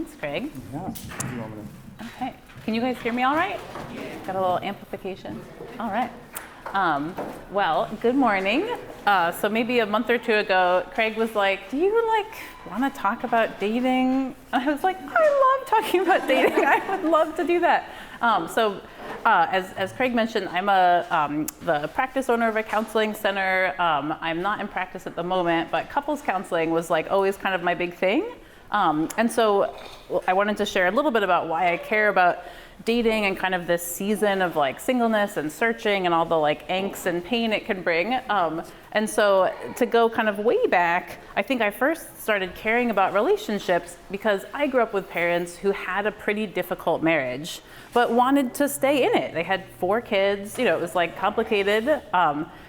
Thanks, Craig. Yeah. Okay. Can you guys hear me all right? Got a little amplification. All right. Well, good morning. So maybe a month or two ago, Craig was like, do you want to talk about dating? And I was like, I love talking about dating. I would love to do that. As Craig mentioned, I'm the practice owner of a counseling center. I'm not in practice at the moment, but couples counseling was always kind of my big thing. And so I wanted to share a little bit about why I care about dating and kind of this season of singleness and searching and all the angst and pain it can bring. And so to go kind of way back, I think I first started caring about relationships because I grew up with parents who had a pretty difficult marriage, but wanted to stay in it. They had 4 kids, it was complicated.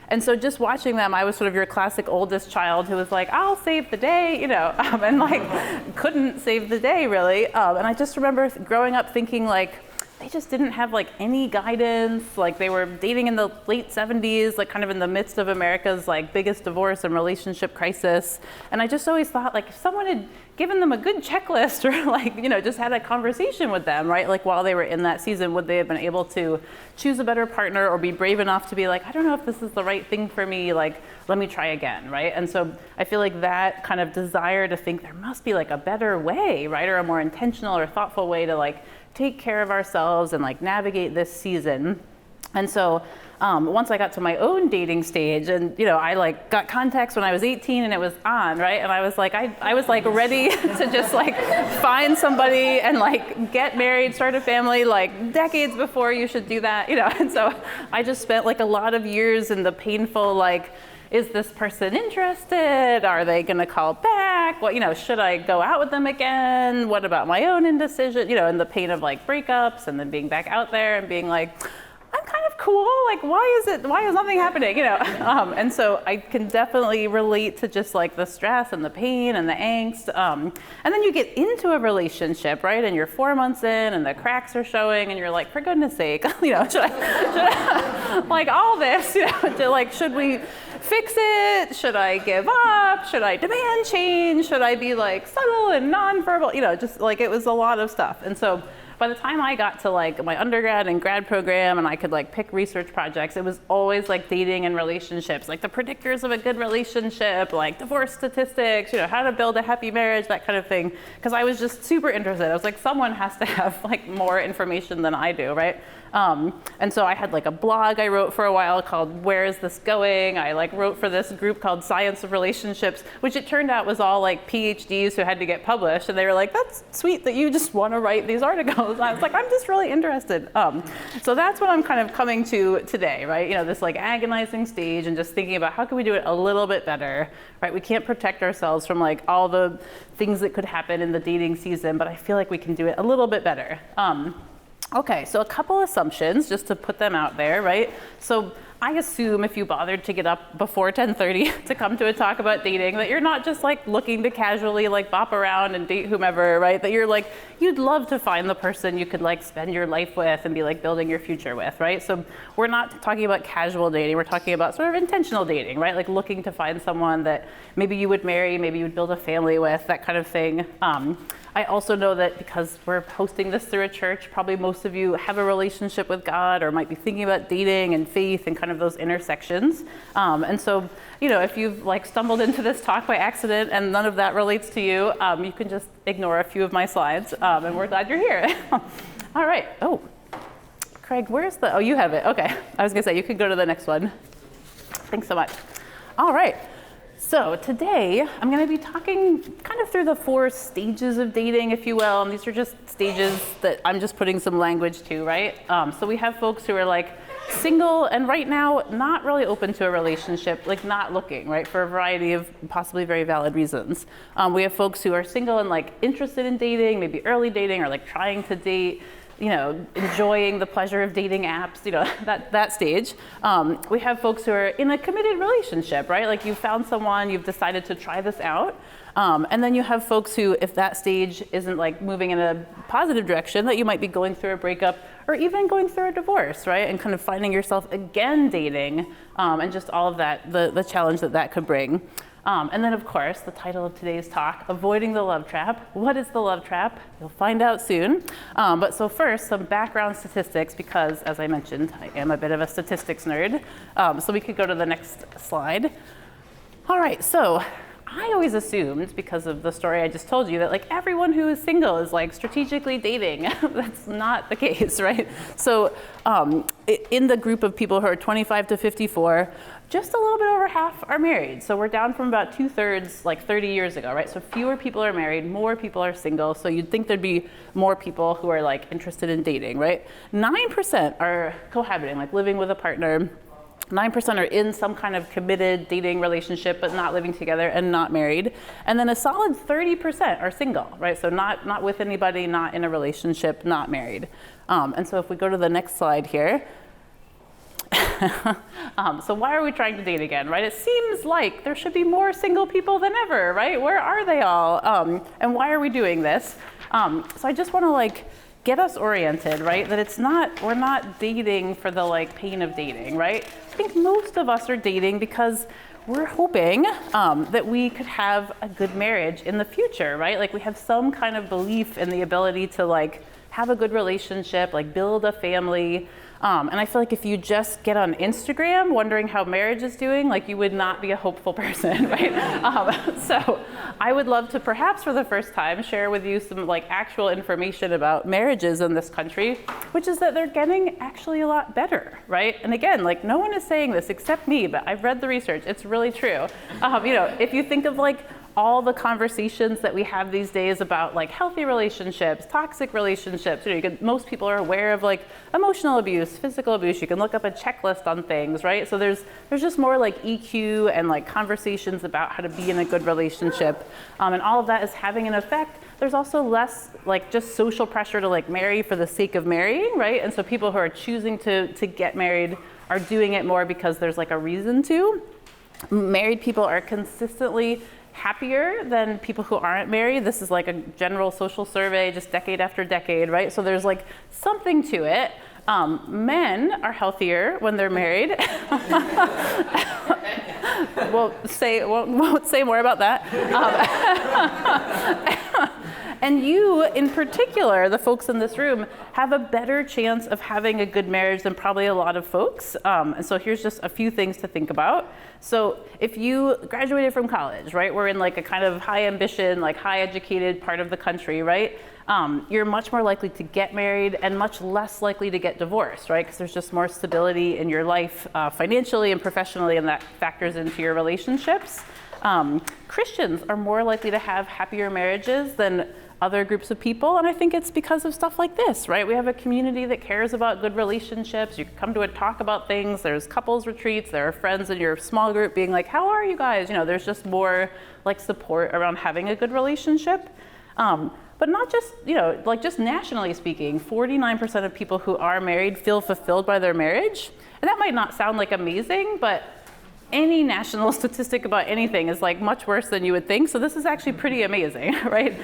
And so just watching them, I was sort of your classic oldest child who was like, I'll save the day, and couldn't save the day really. And I just remember growing up thinking they just didn't have any guidance. They were dating in the late 70s, kind of in the midst of America's biggest divorce and relationship crisis. And I just always thought if someone had given them a good checklist or just had a conversation with them, right? While they were in that season, would they have been able to choose a better partner or be brave enough to be I don't know if this is the right thing for me, let me try again, right? And so I feel that kind of desire to think there must be a better way, right? Or a more intentional or thoughtful way to take care of ourselves and navigate this season. And so once I got to my own dating stage and, I got contacts when I was 18 and it was on, right? And I was I was ready to just find somebody and get married, start a family, decades before you should do that, And so I just spent a lot of years in the painful, is this person interested? Are they gonna call back? What, should I go out with them again? What about my own indecision? And the pain of breakups and then being back out there and being I'm kind of cool. Why is nothing happening? And so I can definitely relate to just the stress and the pain and the angst. And then you get into a relationship, right? And you're 4 months in and the cracks are showing and you're for goodness sake, should I all this, should we fix it? Should I give up? Should I demand change? Should I be subtle and nonverbal? Just it was a lot of stuff. And so by the time I got to my undergrad and grad program and I could pick research projects, it was always dating and relationships, the predictors of a good relationship, divorce statistics, how to build a happy marriage, that kind of thing. Because I was just super interested. I was someone has to have more information than I do, right? And so I had a blog I wrote for a while called Where Is This Going? I wrote for this group called Science of Relationships, which it turned out was all PhDs who had to get published. And they were that's sweet that you just want to write these articles. I was I'm just really interested. So that's what I'm kind of coming to today, right? This agonizing stage and just thinking about how can we do it a little bit better, right? We can't protect ourselves from all the things that could happen in the dating season, but I feel we can do it a little bit better. Okay, so a couple assumptions just to put them out there, right? So I assume if you bothered to get up before 10:30 to come to a talk about dating, that you're not just looking to casually bop around and date whomever, right? That you're you'd love to find the person you could spend your life with and be building your future with, right? So we're not talking about casual dating, we're talking about sort of intentional dating, right? Looking to find someone that maybe you would marry, maybe you would build a family with, that kind of thing. I also know that because we're hosting this through a church, probably most of you have a relationship with God or might be thinking about dating and faith and kind of those intersections. And so, if you've stumbled into this talk by accident and none of that relates to you, you can just ignore a few of my slides, and we're glad you're here. All right. Oh, Craig, oh, you have it. Okay. I was gonna say, you could go to the next one. Thanks so much. All right. So today, I'm going to be talking kind of through the 4 stages of dating, if you will, and these are just stages that I'm just putting some language to, right? So we have folks who are single and right now not really open to a relationship, not looking, right, for a variety of possibly very valid reasons. We have folks who are single and interested in dating, maybe early dating or trying to date, enjoying the pleasure of dating apps, that stage. We have folks who are in a committed relationship, right? You found someone, you've decided to try this out. And then you have folks who, if that stage isn't moving in a positive direction, that you might be going through a breakup or even going through a divorce, right? And kind of finding yourself again dating, and just all of that, the challenge that could bring. And then, of course, the title of today's talk, Avoiding the Love Trap. What is the love trap? You'll find out soon. But so first, some background statistics, because as I mentioned, I am a bit of a statistics nerd. So we could go to the next slide. All right, so I always assumed, because of the story I just told you, that like everyone who is single is like strategically dating. That's not the case, right? So in the group of people who are 25 to 54, just a little bit over half are married. So we're down from about 2/3 like 30 years ago, right? So fewer people are married, more people are single. So you'd think there'd be more people who are like interested in dating, right? 9% are cohabiting, like living with a partner. 9% are in some kind of committed dating relationship, but not living together and not married. And then a solid 30% are single, right? So not with anybody, not in a relationship, not married. And so if we go to the next slide here, so why are we trying to date again, right? It seems like there should be more single people than ever, right? Where are they all? And why are we doing this? So I just want to like get us oriented, right? That we're not dating for the like pain of dating, right? I think most of us are dating because we're hoping that we could have a good marriage in the future, right? Like we have some kind of belief in the ability to like have a good relationship, like build a family. And I feel like if you just get on Instagram wondering how marriage is doing, like you would not be a hopeful person, right? So I would love to perhaps for the first time share with you some like actual information about marriages in this country, which is that they're getting actually a lot better, right? And again, like no one is saying this except me, but I've read the research, it's really true. If you think of like all the conversations that we have these days about like healthy relationships, toxic relationships, most people are aware of like emotional abuse, physical abuse. You can look up a checklist on things, right? So there's just more like EQ and like conversations about how to be in a good relationship. And all of that is having an effect. There's also less like just social pressure to like marry for the sake of marrying, right? And so people who are choosing to get married are doing it more because there's like a reason to. Married people are consistently happier than people who aren't married. This is like a general social survey, just decade after decade, right? So there's like something to it. Men are healthier when they're married. Won't say more about that. And you, in particular, the folks in this room, have a better chance of having a good marriage than probably a lot of folks. And so here's just a few things to think about. So if you graduated from college, right, we're in like a kind of high ambition, like high educated part of the country, right? You're much more likely to get married and much less likely to get divorced, right? Because there's just more stability in your life financially and professionally, and that factors into your relationships. Christians are more likely to have happier marriages than other groups of people, and I think it's because of stuff like this, right? We have a community that cares about good relationships. You can come to a talk about things. There's couples retreats. There are friends in your small group being like, how are you guys? There's just more like support around having a good relationship. But not just, like just nationally speaking, 49% of people who are married feel fulfilled by their marriage. And that might not sound like amazing, but any national statistic about anything is like much worse than you would think. So this is actually pretty amazing, right?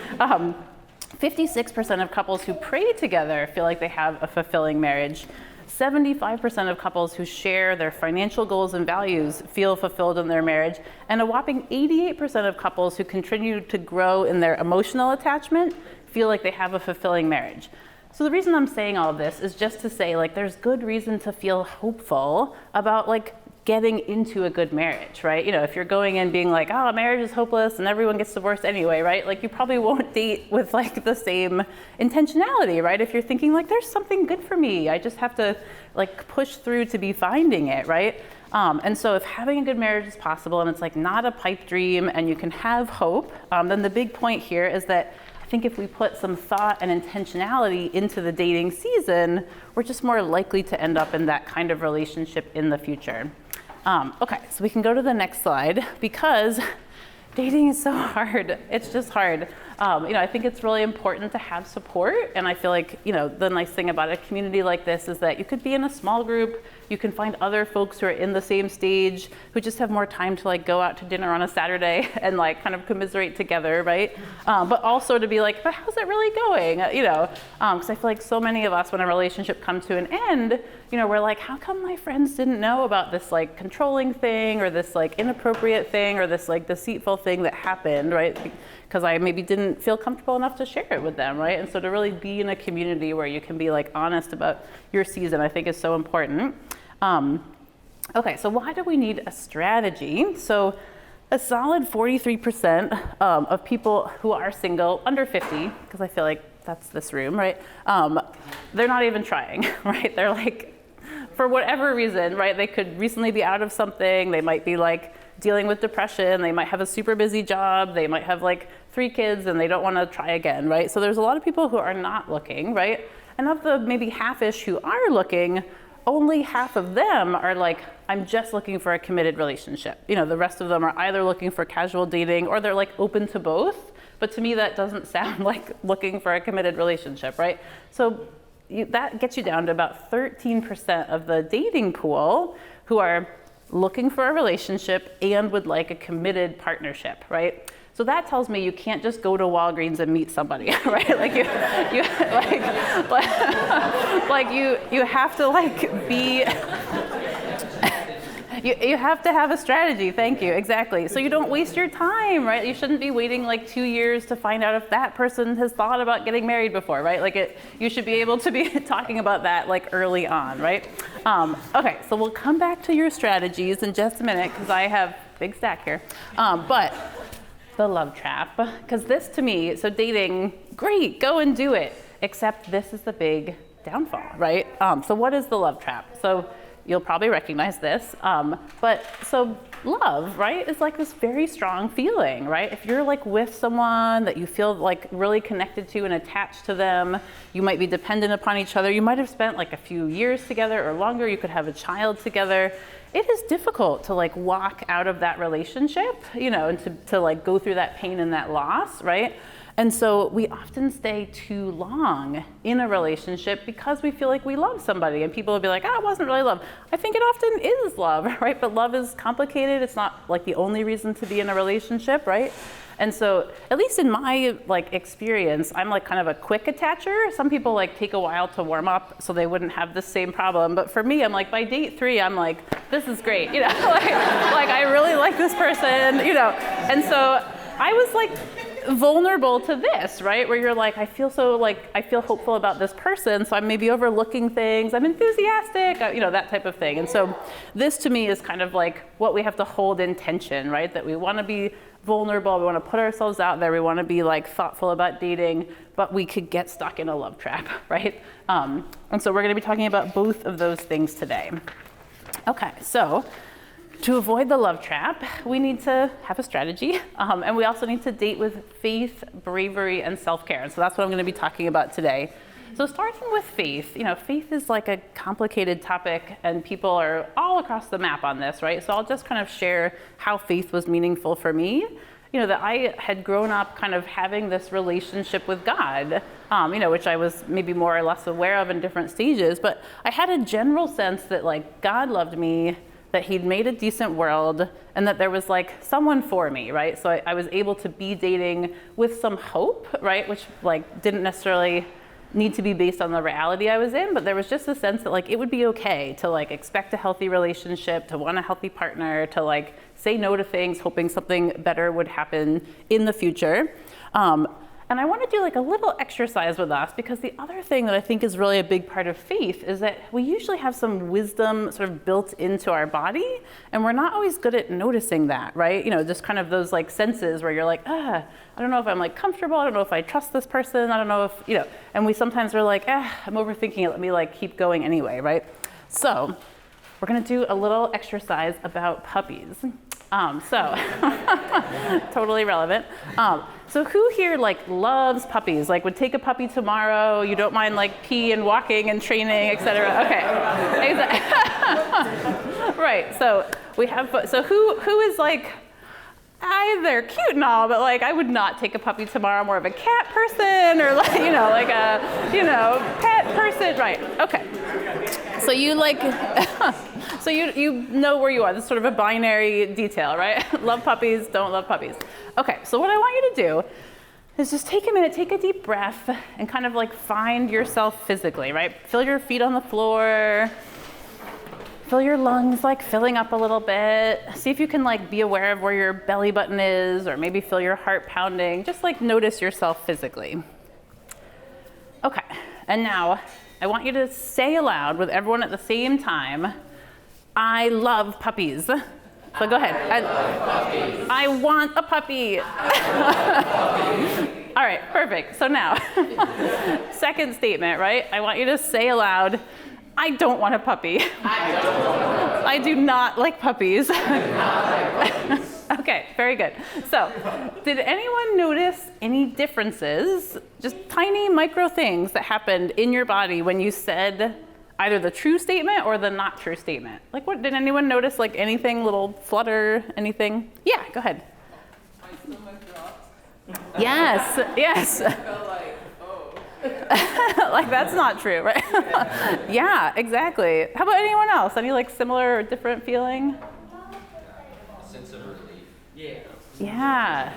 56% of couples who pray together feel like they have a fulfilling marriage. 75% of couples who share their financial goals and values feel fulfilled in their marriage. And a whopping 88% of couples who continue to grow in their emotional attachment feel like they have a fulfilling marriage. So the reason I'm saying all of this is just to say, like, there's good reason to feel hopeful about like getting into a good marriage, right? If you're going in being like, oh, marriage is hopeless and everyone gets divorced anyway, right? Like you probably won't date with like the same intentionality, right? If you're thinking like, there's something good for me, I just have to like push through to be finding it, right? And so if having a good marriage is possible and it's like not a pipe dream and you can have hope, then the big point here is that I think if we put some thought and intentionality into the dating season, we're just more likely to end up in that kind of relationship in the future. Okay, so we can go to the next slide because dating is so hard. It's just hard. I think it's really important to have support. And I feel like, the nice thing about a community like this is that you could be in a small group, you can find other folks who are in the same stage, who just have more time to go out to dinner on a Saturday and kind of commiserate together, right? But also to be like, but how's it really going? Because I feel like so many of us, when a relationship comes to an end, we're like, how come my friends didn't know about this controlling thing or this inappropriate thing or this deceitful thing that happened, right? Because I maybe didn't feel comfortable enough to share it with them, right? And so to really be in a community where you can be honest about your season, I think is so important. Okay, so why do we need a strategy? So a solid 43% of people who are single, under 50, because I feel like that's this room, right? They're not even trying, right? They're for whatever reason, right? They could recently be out of something. They might be dealing with depression. They might have a super busy job. They might have 3 kids and they don't want to try again, right? So there's a lot of people who are not looking, right? And of the maybe half-ish who are looking, only half of them are I'm just looking for a committed relationship. The rest of them are either looking for casual dating or they're open to both. But to me, that doesn't sound like looking for a committed relationship, right? So that gets you down to about 13% of the dating pool who are looking for a relationship and would like a committed partnership, right? So that tells me you can't just go to Walgreens and meet somebody, right? You have to be. You have to have a strategy. Thank you. Exactly. So you don't waste your time, right? You shouldn't be waiting 2 years to find out if that person has thought about getting married before, right? You should be able to be talking about that early on, right? Okay, so we'll come back to your strategies in just a minute because I have a big stack here. But the love trap, because this to me, so dating, great, go and do it. Except this is the big downfall, right? So what is the love trap? So you'll probably recognize this. But so love, right, is this very strong feeling, right? If you're with someone that you feel really connected to and attached to them, you might be dependent upon each other. You might have spent a few years together or longer. You could have a child together. It is difficult to walk out of that relationship, and to go through that pain and that loss, right? And so we often stay too long in a relationship because we feel like we love somebody, and people will be like, it wasn't really love. I think it often is love, right? But love is complicated. It's not the only reason to be in a relationship, right? And so at least in my experience, I'm kind of a quick attacher. Some people take a while to warm up so they wouldn't have the same problem. But for me, I'm by date 3, I'm this is great, I really like this person, And so I was vulnerable to this, right? Where you're I feel so I feel hopeful about this person, so I'm maybe overlooking things, I'm enthusiastic, that type of thing. And so this to me is kind of what we have to hold in tension, right? That we want to be vulnerable, we want to put ourselves out there, we want to be thoughtful about dating, but we could get stuck in a love trap, right? And so we're going to be talking about both of those things today. Okay, so to avoid the love trap, we need to have a strategy, and we also need to date with faith, bravery, and self-care. And so that's what I'm going to be talking about today. So starting with faith, faith is a complicated topic, and people are all across the map on this, right? So I'll just kind of share how faith was meaningful for me. That I had grown up kind of having this relationship with God, which I was maybe more or less aware of in different stages, but I had a general sense that God loved me, that he'd made a decent world, and that there was someone for me, right? So I was able to be dating with some hope, right? Which didn't necessarily need to be based on the reality I was in, but there was just a sense that it would be okay to expect a healthy relationship, to want a healthy partner, to say no to things, hoping something better would happen in the future. And I want to do a little exercise with us, because the other thing that I think is really a big part of faith is that we usually have some wisdom sort of built into our body, and we're not always good at noticing that, right? Just kind of those senses where you're I don't know if I'm comfortable, I don't know if I trust this person, I don't know if, and we sometimes are I'm overthinking it, let me keep going anyway, right? So we're going to do a little exercise about puppies. Totally relevant. So who here loves puppies? Would take a puppy tomorrow? You don't mind pee and walking and training, etc. Okay. Exactly. Right. So we have. So who is they're cute and all, but like I would not take a puppy tomorrow. I'm more of a cat person, or like, like a, pet person, right? Okay. So you like, so you know where you are. This is sort of a binary detail, right? Love puppies, don't love puppies. Okay, so what I want you to do is just take a minute, take a deep breath, and kind of like find yourself physically, right? Feel your feet on the floor. Feel your lungs like filling up a little bit. See if you can like be aware of where your belly button is, or maybe feel your heart pounding. Just like notice yourself physically. Okay, and now I want you to say aloud with everyone at the same time, I love puppies. So go ahead. I want a puppy. All right, perfect. So now, second statement, right? I want you to say aloud, I don't want a puppy. I do not like puppies. Okay, very good. So, did anyone notice any differences, just tiny micro things that happened in your body when you said either the true statement or the not true statement? Like, what did anyone notice? Like anything, little flutter, anything? Yeah, go ahead. My stomach dropped. Yes, yes. I felt like, oh. Like that's not true, right? Yeah, exactly. How about anyone else? Any like similar or different feeling? A sense of relief. Yeah.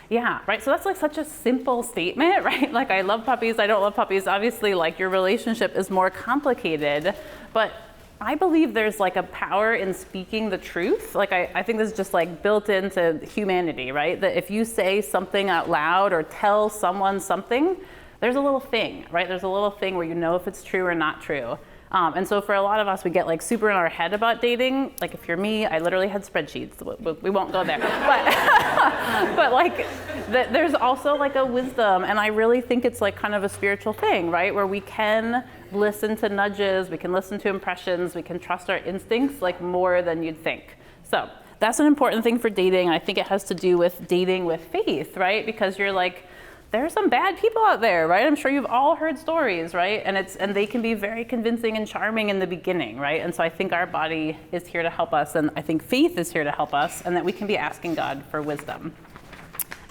Yeah, right. So that's like such a simple statement, right? Like I love puppies, I don't love puppies. Obviously, like your relationship is more complicated, but I believe there's like a power in speaking the truth. Like I think this is just like built into humanity, right? That if you say something out loud or tell someone something, there's a little thing, right? There's a little thing where you know if it's true or not true. And so for a lot of us, we get like super in our head about dating. Like if you're me, I literally had spreadsheets. We won't go there. But like there's also like a wisdom, and I really think it's like kind of a spiritual thing, right? Where we can listen to nudges, we can listen to impressions, we can trust our instincts like more than you'd think. So that's an important thing for dating. I think it has to do with dating with faith, right? Because you're like, there are some bad people out there, right? I'm sure you've all heard stories, right? And they can be very convincing and charming in the beginning, right? And so I think our body is here to help us, and I think faith is here to help us, and that we can be asking God for wisdom.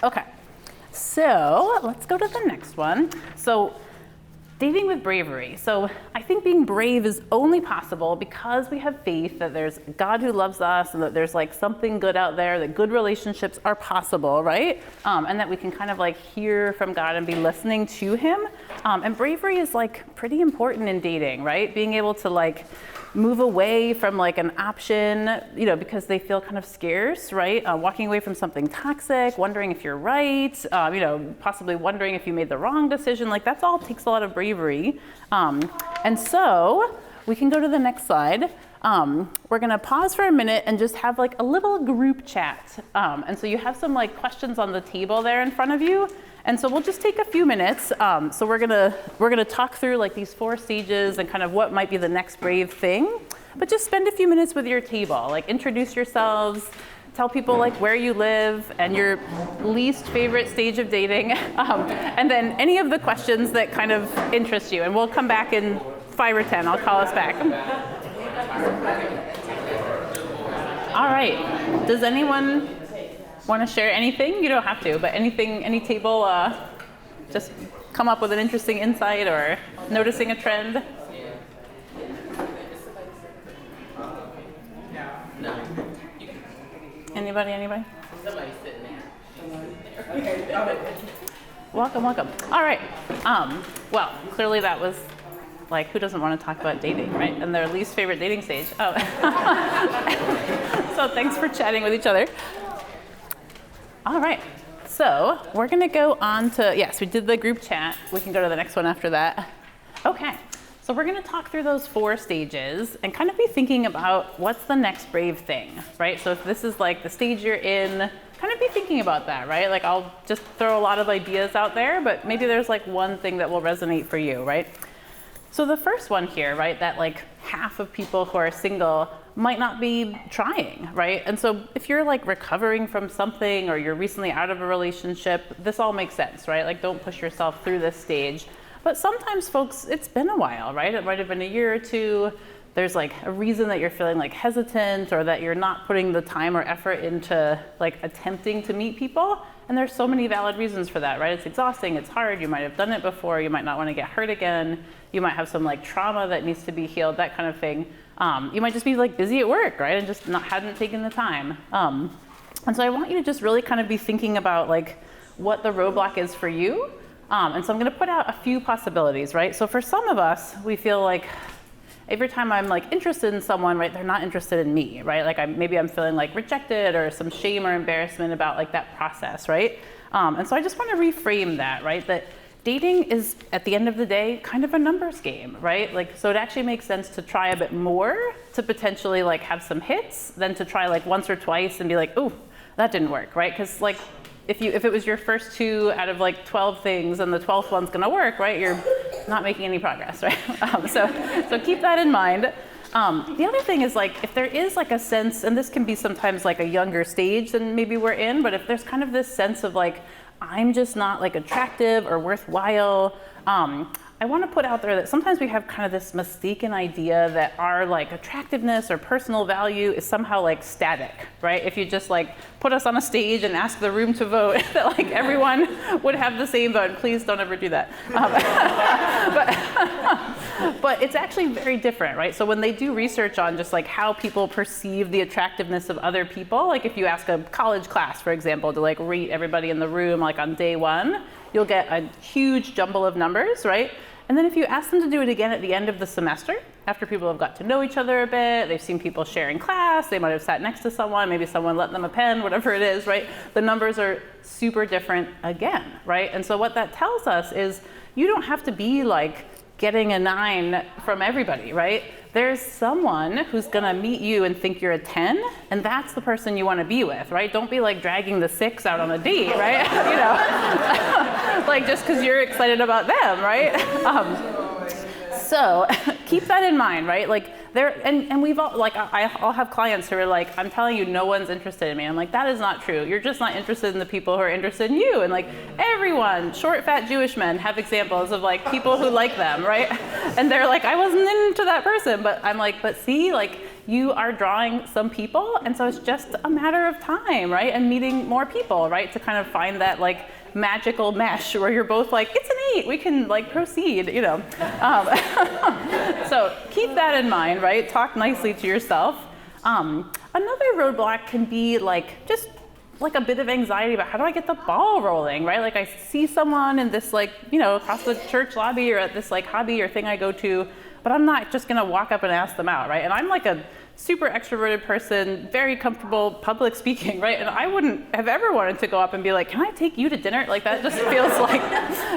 Okay, so let's go to the next one. So dating with bravery. So I think being brave is only possible because we have faith that there's a God who loves us, and that there's like something good out there, that good relationships are possible, right? And that we can kind of like hear from God and be listening to him. And bravery is like pretty important in dating, right? Being able to like move away from like an option, because they feel kind of scarce, right? Walking away from something toxic, wondering if you're right, possibly wondering if you made the wrong decision. Like that's all takes a lot of bravery. And so we can go to the next slide. We're gonna pause for a minute and just have like a little group chat. And so you have some like questions on the table there in front of you. And so we'll just take a few minutes. So we're gonna talk through like these 4 stages and kind of what might be the next brave thing. But just spend a few minutes with your table. Like introduce yourselves, tell people like where you live and your least favorite stage of dating, and then any of the questions that kind of interest you. And we'll come back in 5 or 10. I'll call us back. All right. Does anyone want to share anything? You don't have to, but anything, any table, just come up with an interesting insight or noticing a trend? No. Anybody? Somebody's sitting there. Welcome. All right. Well, clearly that was like, who doesn't want to talk about dating, right? And their least favorite dating stage. Oh. So thanks for chatting with each other. All right, so we're gonna go on to, yes, we did the group chat. We can go to the next one after that. Okay, so we're gonna talk through those 4 stages and kind of be thinking about what's the next brave thing, right? So if this is like the stage you're in, kind of be thinking about that, right? Like I'll just throw a lot of ideas out there, but maybe there's like one thing that will resonate for you, right? So the first one here, right, that like half of people who are single might not be trying, right? And so if you're like recovering from something or you're recently out of a relationship, this all makes sense, right? Like don't push yourself through this stage. But sometimes folks, it's been a while, right? It might have been a year or 2. there's like a reason that you're feeling like hesitant or that you're not putting the time or effort into like attempting to meet people. And there's so many valid reasons for that, right? It's exhausting, it's hard, you might have done it before, you might not want to get hurt again, you might have some like trauma that needs to be healed, that kind of thing. You might just be like busy at work, right? And just hadn't taken the time. And so I want you to just really kind of be thinking about like what the roadblock is for you. And so I'm going to put out a few possibilities, right? So for some of us, we feel like every time I'm like interested in someone, right, they're not interested in me, right? Like maybe I'm feeling like rejected or some shame or embarrassment about like that process, right? And so I just want to reframe that, right? That dating is, at the end of the day, kind of a numbers game, right? Like, so it actually makes sense to try a bit more to potentially like have some hits than to try like once or twice and be like, ooh, that didn't work, right? Because like, if it was your first 2 out of like 12 things and the 12th one's gonna work, right? You're not making any progress, right? So keep that in mind. The other thing is like, if there is like a sense, and this can be sometimes like a younger stage than maybe we're in, but if there's kind of this sense of like, I'm just not like attractive or worthwhile, I want to put out there that sometimes we have kind of this mistaken idea that our like attractiveness or personal value is somehow like static, right? If you just like put us on a stage and ask the room to vote, that like everyone would have the same vote. Please don't ever do that. But it's actually very different, right? So when they do research on just like how people perceive the attractiveness of other people, like if you ask a college class, for example, to like rate everybody in the room like on day 1, you'll get a huge jumble of numbers, right? And then if you ask them to do it again at the end of the semester, after people have got to know each other a bit, they've seen people sharing class, they might have sat next to someone, maybe someone lent them a pen, whatever it is, right? The numbers are super different again, right? And so what that tells us is you don't have to be like getting a 9 from everybody, right? There's someone who's gonna meet you and think you're a 10, and that's the person you wanna be with, right? Don't be like dragging the 6 out on a date, right? You know, like just because you're excited about them, right? So keep that in mind, right? Like and we've all, like I'll have clients who are like, I'm telling you, no one's interested in me. I'm like, that is not true. You're just not interested in the people who are interested in you. And like everyone, short, fat Jewish men have examples of like people who like them, right? And they're like, I wasn't into that person, but I'm like, but see, like you are drawing some people. And so it's just a matter of time, right? And meeting more people, right? To kind of find that like magical mesh where you're both like, it's an 8, we can like proceed, you know. So keep that in mind, right? Talk nicely to yourself. Another roadblock can be like just like a bit of anxiety about how do I get the ball rolling, right? Like I see someone in this like, you know, across the church lobby or at this like hobby or thing I go to, but I'm not just gonna walk up and ask them out, right? And I'm like a super extroverted person, very comfortable public speaking, right? And I wouldn't have ever wanted to go up and be like, can I take you to dinner? Like that just feels like,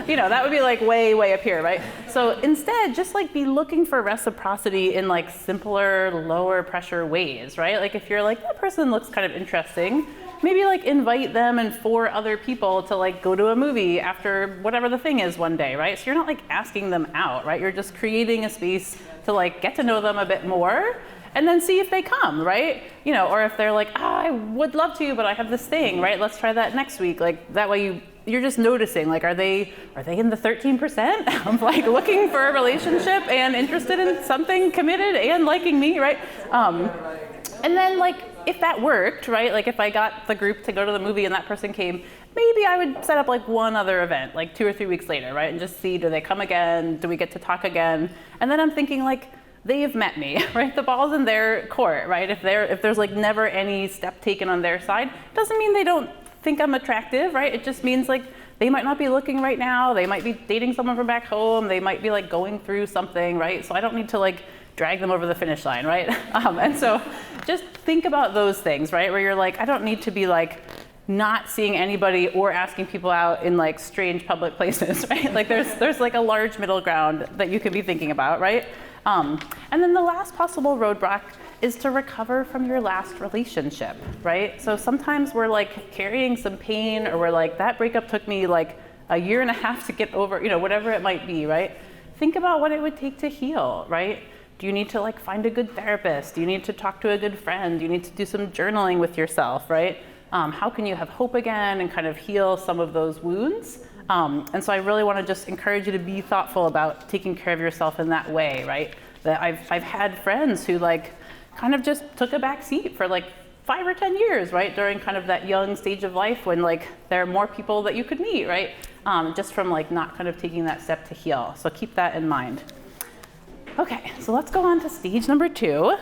you know, that would be like way, way up here, right? So instead, just like be looking for reciprocity in like simpler, lower pressure ways, right? Like if you're like, that person looks kind of interesting, maybe like invite them and 4 other people to like go to a movie after whatever the thing is one day, right? So you're not like asking them out, right? You're just creating a space to like get to know them a bit more and then see if they come, right? You know, or if they're like, I would love to, but I have this thing, right? Let's try that next week. Like that way you're just noticing, like, are they in the 13% of like looking for a relationship and interested in something, committed and liking me, right? And then like, if that worked, right? Like if I got the group to go to the movie and that person came, maybe I would set up like one other event, like 2 or 3 weeks later, right? And just see, do they come again? Do we get to talk again? And then I'm thinking like, they've met me, right? The ball's in their court, right? If there's like never any step taken on their side, doesn't mean they don't think I'm attractive, right? It just means like they might not be looking right now. They might be dating someone from back home. They might be like going through something, right? So I don't need to like drag them over the finish line, right? And so just think about those things, right? Where you're like, I don't need to be like not seeing anybody or asking people out in like strange public places, right? Like there's like a large middle ground that you could be thinking about, right? And then the last possible roadblock is to recover from your last relationship, right? So sometimes we're like carrying some pain, or we're like, that breakup took me like a year and a half to get over, you know, whatever it might be, right? Think about what it would take to heal, right? Do you need to like find a good therapist? Do you need to talk to a good friend? Do you need to do some journaling with yourself, right? How can you have hope again and kind of heal some of those wounds? And so I really want to just encourage you to be thoughtful about taking care of yourself in that way, right? that I've had friends who like kind of just took a back seat for like 5 or 10 years, right? During kind of that young stage of life when like there are more people that you could meet, right? Just from like not kind of taking that step to heal. So keep that in mind. Okay, so let's go on to stage number 2.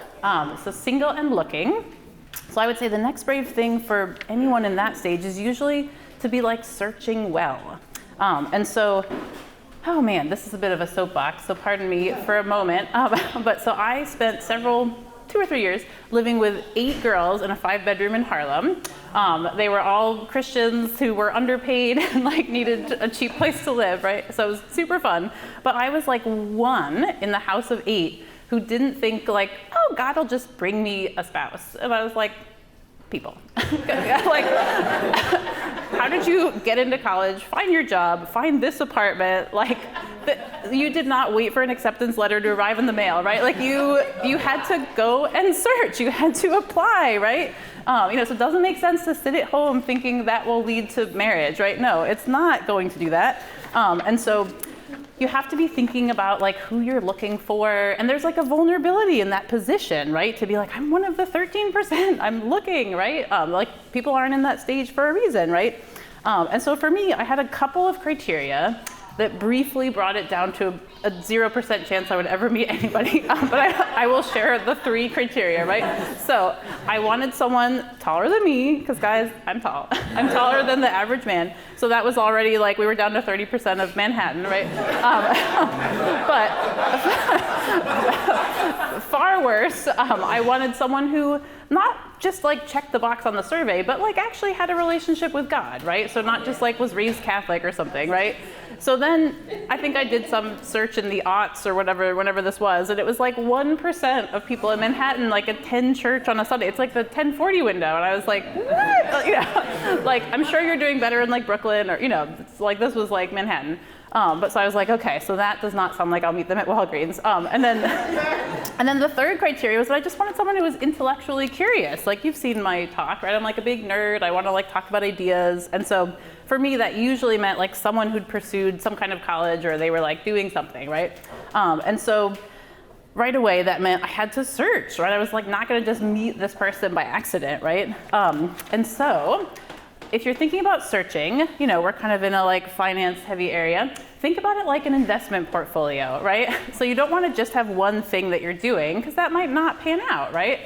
So single and looking. So I would say the next brave thing for anyone in that stage is usually to be like searching well. And so, oh man, this is a bit of a soapbox, so pardon me for a moment. But so I spent 2 or 3 years living with 8 girls in a 5-bedroom in Harlem. They were all Christians who were underpaid and like needed a cheap place to live, right? So it was super fun. But I was like one in the house of 8 who didn't think like, oh, God will just bring me a spouse. And I was like, people. Like, how did you get into college, find your job, find this apartment? Like, you did not wait for an acceptance letter to arrive in the mail, right? Like you had to go and search, you had to apply, right? So it doesn't make sense to sit at home thinking that will lead to marriage, right? No, it's not going to do that. And so you have to be thinking about like who you're looking for, and there's like a vulnerability in that position, right? To be like, I'm one of the 13%, I'm looking, right? Like people aren't in that stage for a reason, right? And so for me, I had a couple of criteria that briefly brought it down to a 0% chance I would ever meet anybody, but I will share the 3 criteria, right? So I wanted someone taller than me, because guys, I'm tall. I'm taller than the average man. So that was already like, we were down to 30% of Manhattan, right? But far worse, I wanted someone who not just like checked the box on the survey, but like actually had a relationship with God, right? So not just like was raised Catholic or something, right? So then I think I did some search in the aughts or whatever, whenever this was, and it was like 1% of people in Manhattan like attend church on a Sunday. It's like the 1040 window, and I was like, what? Like I'm sure you're doing better in like Brooklyn or it's like this was like Manhattan. But so I was like, okay, so that does not sound like I'll meet them at Walgreens. And then the third criteria was that I just wanted someone who was intellectually curious. Like you've seen my talk, right? I'm like a big nerd. I want to like talk about ideas. And so for me, that usually meant like someone who'd pursued some kind of college or they were like doing something, right? And so right away, that meant I had to search, right? I was like not going to just meet this person by accident, right? And so if you're thinking about searching, we're kind of in a like finance heavy area, think about it like an investment portfolio, right? So you don't want to just have one thing that you're doing because that might not pan out, right?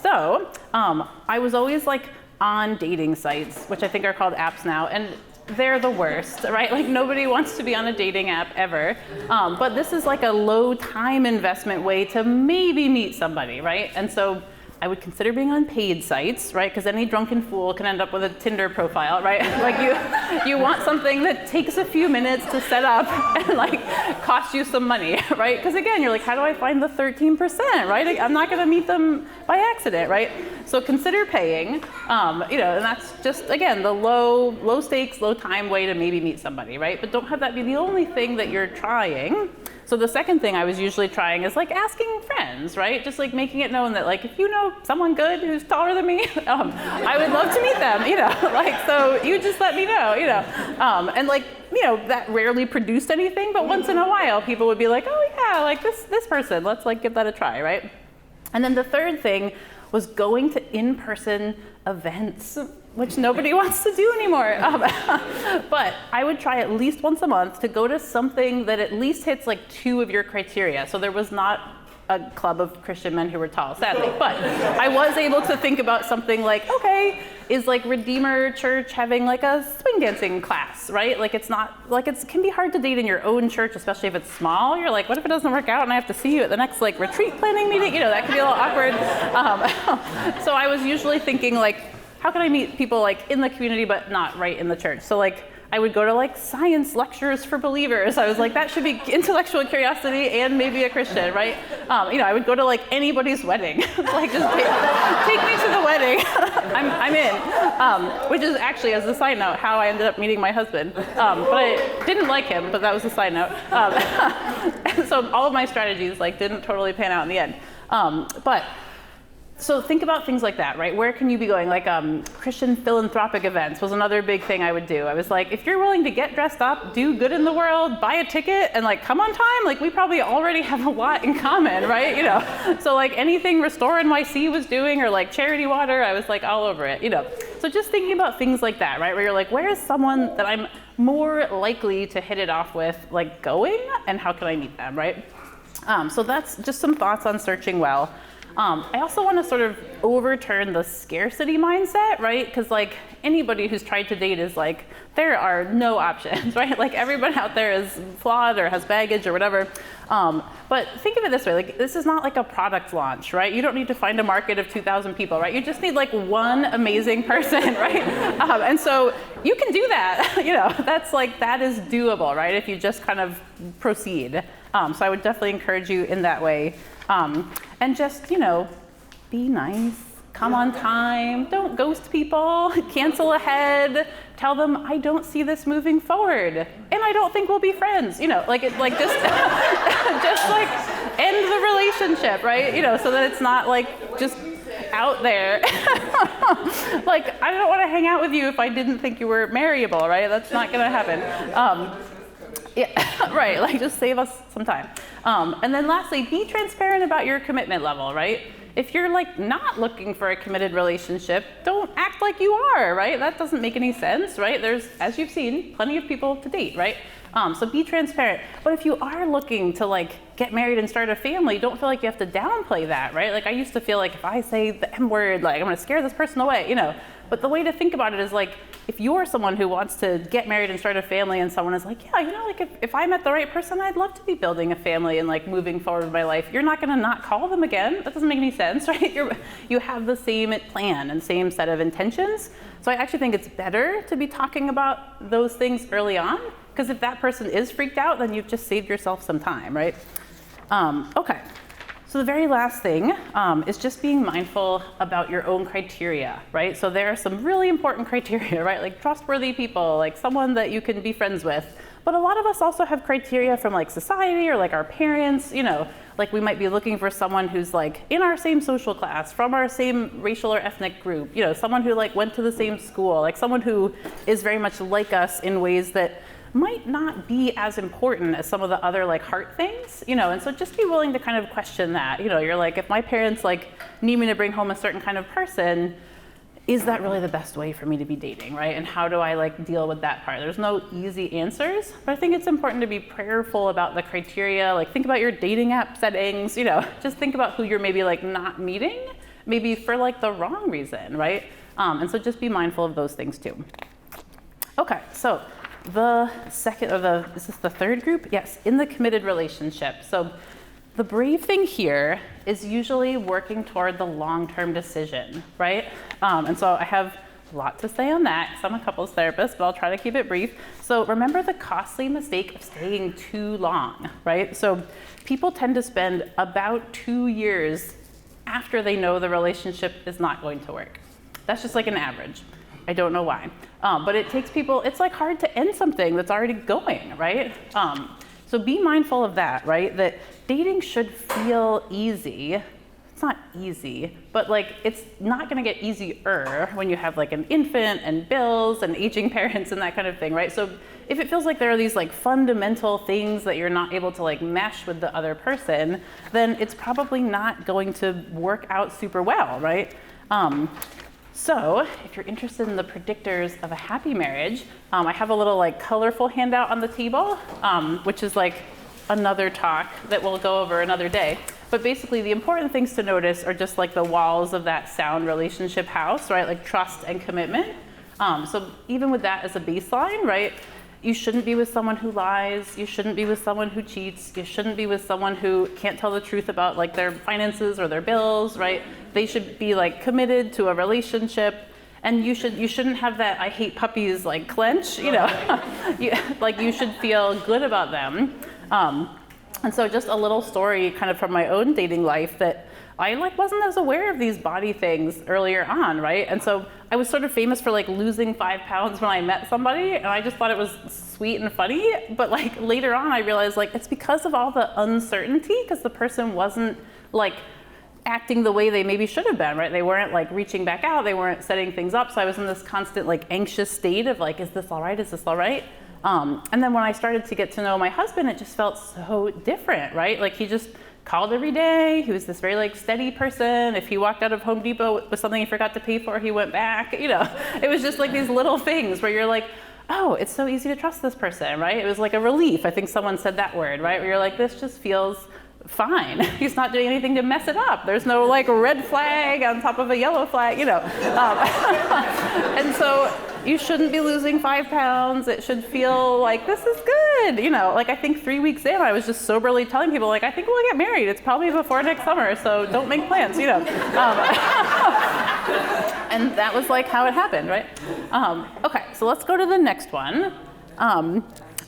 So I was always like on dating sites, which I think are called apps now, and they're the worst, right? Like nobody wants to be on a dating app ever. But this is like a low time investment way to maybe meet somebody, right? And so I would consider being on paid sites, right? Because any drunken fool can end up with a Tinder profile, right? Like you want something that takes a few minutes to set up and like cost you some money, right? Because again, you're like, how do I find the 13%, right? I'm not gonna meet them by accident, right? So consider paying, and that's just, again, the low stakes, low time way to maybe meet somebody, right? But don't have that be the only thing that you're trying. So the second thing I was usually trying is like asking friends, right? Just like making it known that like, if you know someone good who's taller than me, I would love to meet them, like, so you just let me know, and like, that rarely produced anything, but once in a while people would be like, oh yeah, like this person, let's like give that a try, right? And then the third thing was going to in-person events, which nobody wants to do anymore. But I would try at least once a month to go to something that at least hits like 2 of your criteria. So there was not a club of Christian men who were tall, sadly. But I was able to think about something like, okay, is like Redeemer Church having like a swing dancing class, right? Like it's not, like it can be hard to date in your own church, especially if it's small. You're like, what if it doesn't work out and I have to see you at the next like retreat planning meeting? That can be a little awkward. So I was usually thinking like, how can I meet people like in the community but not right in the church? So like I would go to like science lectures for believers. I was like, that should be intellectual curiosity and maybe a Christian, right? I would go to like anybody's wedding. Like just take me to the wedding. I'm in. Which is actually, as a side note, how I ended up meeting my husband. But I didn't like him, but that was a side note. And so all of my strategies like didn't totally pan out in the end. But So think about things like that, right? Where can you be going? Like Christian philanthropic events was another big thing I would do. I was like, if you're willing to get dressed up, do good in the world, buy a ticket, and like come on time, like we probably already have a lot in common, right? You know, so like anything Restore NYC was doing or like Charity Water, I was like all over it, you know. So just thinking about things like that, right? Where you're like, where is someone that I'm more likely to hit it off with like going, and how can I meet them, right? So that's just some thoughts on searching well. I also want to sort of overturn the scarcity mindset, right? Because like anybody who's tried to date is like, there are no options, right? Like everybody out there is flawed or has baggage or whatever. But think of it this way, like this is not like a product launch, right? You don't need to find a market of 2,000 people, right? You just need like one amazing person, right? And so you can do that, you know, that's like, that is doable, right? If you just kind of proceed. So I would definitely encourage you in that way. And just, you know, be nice, come on time, don't ghost people, cancel ahead, tell them I don't see this moving forward, and I don't think we'll be friends, you know, like it, like just, just like end the relationship, right? You know, so that it's not like just out there. Like, I don't want to hang out with you if I didn't think you were marryable, right? That's not going to happen. Yeah, right, like just save us some time. And then lastly, be transparent about your commitment level, right? If you're like not looking for a committed relationship, don't act like you are, right? That doesn't make any sense, right? There's, as you've seen, plenty of people to date, right? So be transparent. But if you are looking to like get married and start a family, don't feel like you have to downplay that, right? Like I used to feel like if I say the M word, like I'm gonna scare this person away, you know? But the way to think about it is like, if you're someone who wants to get married and start a family and someone is like, yeah, you know, like if I met the right person, I'd love to be building a family and like moving forward with my life. You're not gonna not call them again. That doesn't make any sense, right? You have the same plan and same set of intentions. So I actually think it's better to be talking about those things early on, because if that person is freaked out, then you've just saved yourself some time, right? Okay. So the very last thing is just being mindful about your own criteria, right? So there are some really important criteria, right? Like trustworthy people, like someone that you can be friends with. But a lot of us also have criteria from like society or like our parents, you know, like we might be looking for someone who's like in our same social class, from our same racial or ethnic group, you know, someone who like went to the same school, like someone who is very much like us in ways that might not be as important as some of the other like heart things, you know, and so just be willing to kind of question that. You know, you're like, if my parents like need me to bring home a certain kind of person, is that really the best way for me to be dating, right? And how do I like deal with that part? There's no easy answers, but I think it's important to be prayerful about the criteria. Like think about your dating app settings, you know, just think about who you're maybe like not meeting, maybe for like the wrong reason, right? And so just be mindful of those things too. Okay, so the second, or is this the third group? Yes, in the committed relationship. So the brave thing here is usually working toward the long-term decision, right? And so I have a lot to say on that, because I'm a couples therapist, but I'll try to keep it brief. So remember the costly mistake of staying too long, right? So people tend to spend about 2 years after they know the relationship is not going to work. That's just like an average. I don't know why. But it takes people, it's like hard to end something that's already going, right? So be mindful of that, right? That dating should feel easy. It's not easy, but like it's not gonna get easier when you have like an infant and bills and aging parents and that kind of thing, right? So if it feels like there are these like fundamental things that you're not able to like mesh with the other person, then it's probably not going to work out super well, right? So if you're interested in the predictors of a happy marriage, I have a little like colorful handout on the table, which is like another talk that we'll go over another day. But basically the important things to notice are just like the walls of that sound relationship house, right? Like trust and commitment. So even with that as a baseline, right? You shouldn't be with someone who lies. You shouldn't be with someone who cheats. You shouldn't be with someone who can't tell the truth about like their finances or their bills, right? They should be like committed to a relationship, and you shouldn't have that I hate puppies like clench, you know. You should feel good about them. And so just a little story kind of from my own dating life that I like wasn't as aware of these body things earlier on, right? And so I was sort of famous for like losing 5 pounds when I met somebody, and I just thought it was sweet and funny. But like later on I realized like it's because of all the uncertainty, because the person wasn't like acting the way they maybe should have been, right? They weren't like reaching back out, they weren't setting things up. So I was in this constant like anxious state of like, is this all right? Is this all right? And then when I started to get to know my husband, it just felt so different, right? Like he just called every day. He was this very like steady person. If he walked out of Home Depot with something he forgot to pay for, he went back, you know. It was just like these little things where you're like, oh, it's so easy to trust this person, right? It was like a relief. I think someone said that word, right? Where you're like, this just feels fine. He's not doing anything to mess it up. There's no like red flag on top of a yellow flag, you know. And so you shouldn't be losing 5 pounds. It should feel like this is good, you know. Like I think 3 weeks in, I was just soberly telling people like, I think we'll get married. It's probably before next summer, so don't make plans, you know. And that was like how it happened, right? Okay, so let's go to the next one.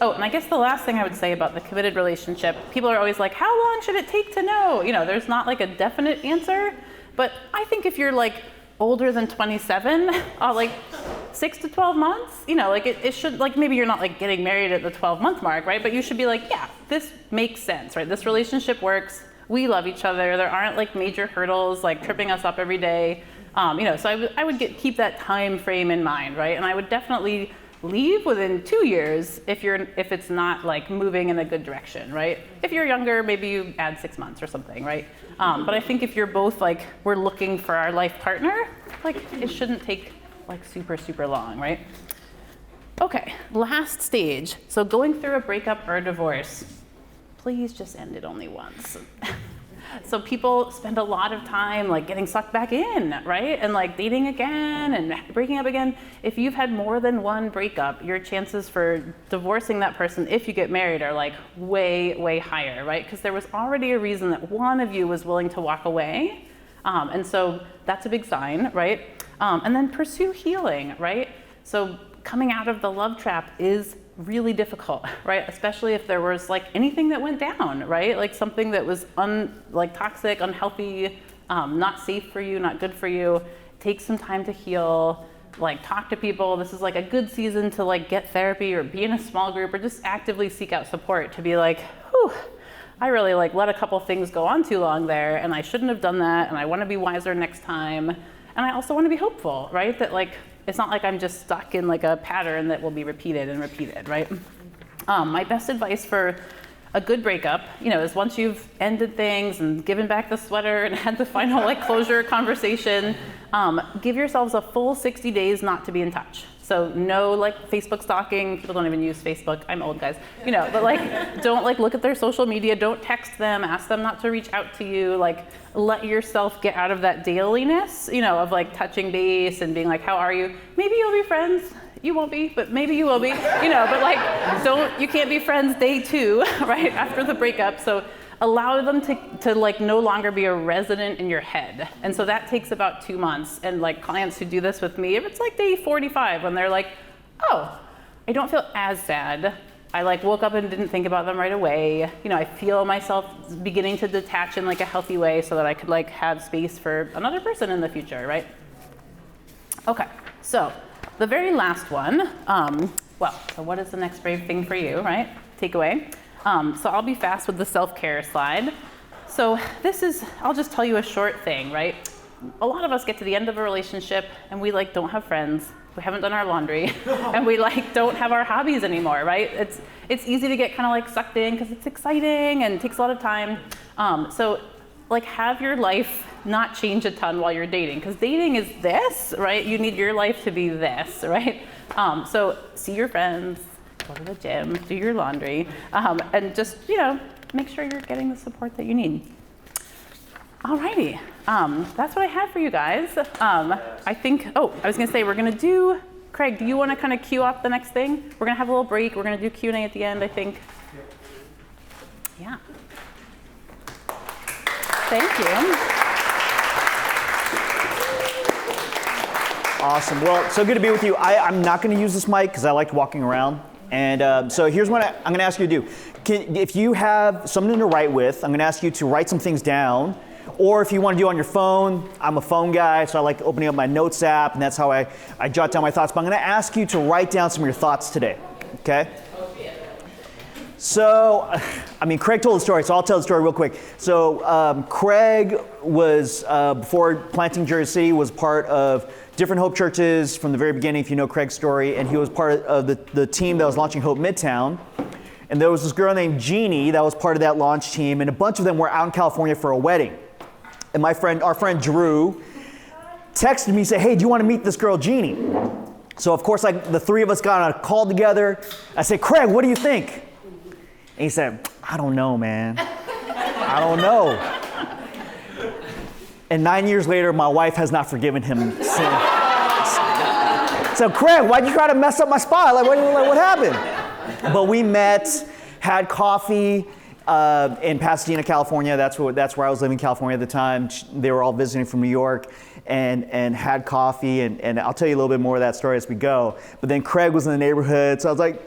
Oh, and I guess the last thing I would say about the committed relationship, people are always like, how long should it take to know? You know, there's not like a definite answer, but I think if you're like older than 27, like 6 to 12 months, you know, like it should, like maybe you're not like getting married at the 12-month mark, right? But you should be like, yeah, this makes sense, right? This relationship works. We love each other. There aren't like major hurdles like tripping us up every day. You know, so I would keep that time frame in mind, right? And I would definitely leave within 2 years if it's not like moving in a good direction, right? If you're younger, maybe you add 6 months or something, right? But I think if you're both like, we're looking for our life partner, like it shouldn't take like super, super long, right? Okay, last stage. So going through a breakup or a divorce, please just end it only once. So people spend a lot of time like getting sucked back in, right? And like dating again and breaking up again. If you've had more than one breakup, your chances for divorcing that person if you get married are like way, way higher, right? Because there was already a reason that one of you was willing to walk away. And so that's a big sign, right? And then pursue healing, right? So coming out of the love trap is really difficult, right? Especially if there was like anything that went down, right? Like something that was like toxic, unhealthy, not safe for you, not good for you. Take some time to heal, like talk to people. This is like a good season to like get therapy or be in a small group or just actively seek out support to be like, whew, I really like let a couple things go on too long there and I shouldn't have done that and I want to be wiser next time. And I also want to be hopeful, right? That like, it's not like I'm just stuck in like a pattern that will be repeated and repeated, right? My best advice for a good breakup, you know, is once you've ended things and given back the sweater and had the final like closure conversation, give yourselves a full 60 days not to be in touch. So no like Facebook stalking, people don't even use Facebook, I'm old guys, you know, but like don't like look at their social media, don't text them, ask them not to reach out to you, like let yourself get out of that dailiness, you know, of like touching base and being like, how are you? Maybe you'll be friends, you won't be, but maybe you will be, you know, but like you can't be friends day 2, right, after the breakup. So allow them to like no longer be a resident in your head. And so that takes about 2 months. And like clients who do this with me, if it's like day 45 when they're like, oh, I don't feel as sad. I like woke up and didn't think about them right away. You know, I feel myself beginning to detach in like a healthy way so that I could like have space for another person in the future, right? Okay, so the very last one, so what is the next brave thing for you, right? Takeaway. So I'll be fast with the self-care slide. So this is, I'll just tell you a short thing, right? A lot of us get to the end of a relationship and we like don't have friends, we haven't done our laundry, and we like don't have our hobbies anymore, right? It's easy to get kind of like sucked in because it's exciting and takes a lot of time. So like have your life not change a ton while you're dating, because dating is this, right? You need your life to be this, right? So see your friends, go to the gym, do your laundry, and just, you know, make sure you're getting the support that you need. Alrighty, that's what I had for you guys. I think, I was gonna say we're gonna do, Craig, do you wanna kind of cue off the next thing? We're gonna have a little break, we're gonna do Q&A at the end, I think. Yeah. Thank you. Awesome, well, so good to be with you. I'm not gonna use this mic because I like walking around. And so here's what I'm gonna ask you to do. If you have something to write with, I'm gonna ask you to write some things down. Or if you wanna do it on your phone, I'm a phone guy, so I like opening up my notes app, and that's how I jot down my thoughts. But I'm gonna ask you to write down some of your thoughts today, okay? So, I mean, Craig told the story, so I'll tell the story real quick. So, Craig was, before planting Jersey City, was part of different Hope churches from the very beginning, if you know Craig's story, and he was part of the team that was launching Hope Midtown. And there was this girl named Jeannie that was part of that launch team, and a bunch of them were out in California for a wedding. And our friend Drew, texted me, said, hey, do you want to meet this girl, Jeannie? So, of course, the three of us got on a call together. I said, Craig, what do you think? And he said, I don't know, man. I don't know. And 9 years later, my wife has not forgiven him since. So, Craig, why'd you try to mess up my spot? Like, what happened? But we met, had coffee in Pasadena, California. That's where I was living in California at the time. They were all visiting from New York. And had coffee, and I'll tell you a little bit more of that story as we go. But then Craig was in the neighborhood, so I was like,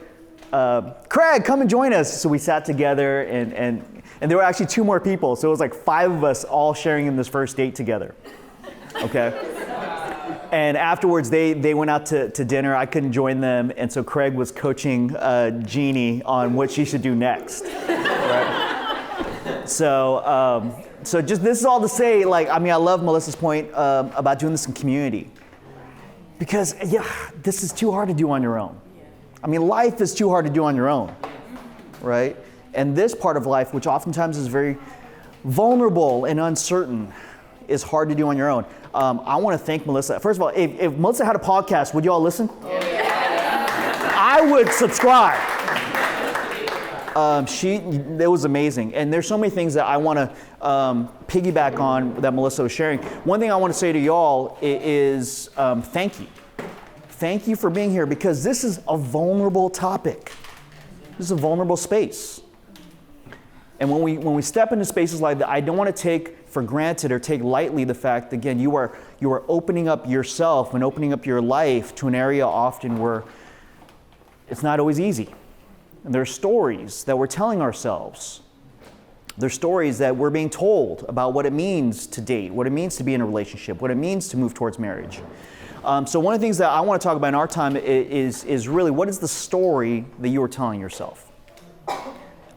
Craig, come and join us. So we sat together, and there were actually 2 more people, so it was like 5 of us all sharing in this first date together, okay? And afterwards, they went out to dinner. I couldn't join them, and so Craig was coaching Jeannie on what she should do next, right? So just this is all to say, I love Melissa's point about doing this in community. Because, this is too hard to do on your own. I mean, life is too hard to do on your own, right? And this part of life, which oftentimes is very vulnerable and uncertain, is hard to do on your own. I want to thank Melissa. First of all, if Melissa had a podcast, would you all listen? I would subscribe. It was amazing. And there's so many things that I want to piggyback on that Melissa was sharing. One thing I want to say to y'all is thank you. Thank you for being here, because this is a vulnerable topic. This is a vulnerable space. And when we step into spaces like that, I don't want to take for granted or take lightly the fact that, again, you are opening up yourself and opening up your life to an area often where it's not always easy. And there are stories that we're telling ourselves. There's stories that we're being told about what it means to date, what it means to be in a relationship, what it means to move towards marriage. So one of the things that I want to talk about in our time is really, what is the story that you are telling yourself?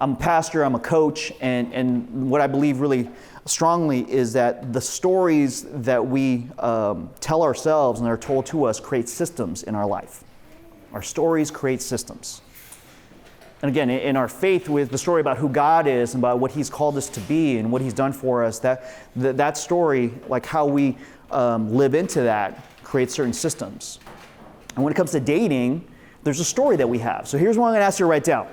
I'm a pastor, I'm a coach, and what I believe really strongly is that the stories that we tell ourselves and are told to us create systems in our life. Our stories create systems. And again, in our faith, with the story about who God is and about what He's called us to be and what He's done for us, that story, like how we live into that, creates certain systems. And when it comes to dating, there's a story that we have. So here's what I'm going to ask you to write down.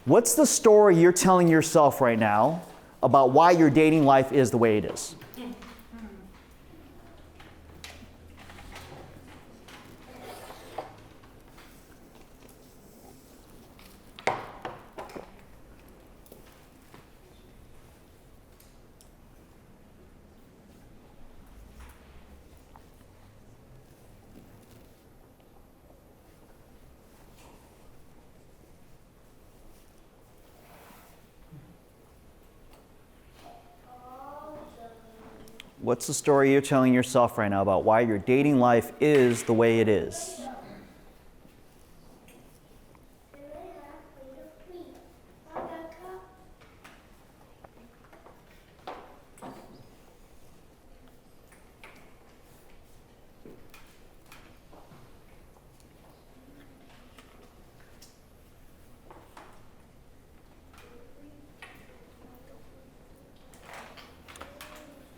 What's the story you're telling yourself right now about why your dating life is the way it is? What's the story you're telling yourself right now about why your dating life is the way it is?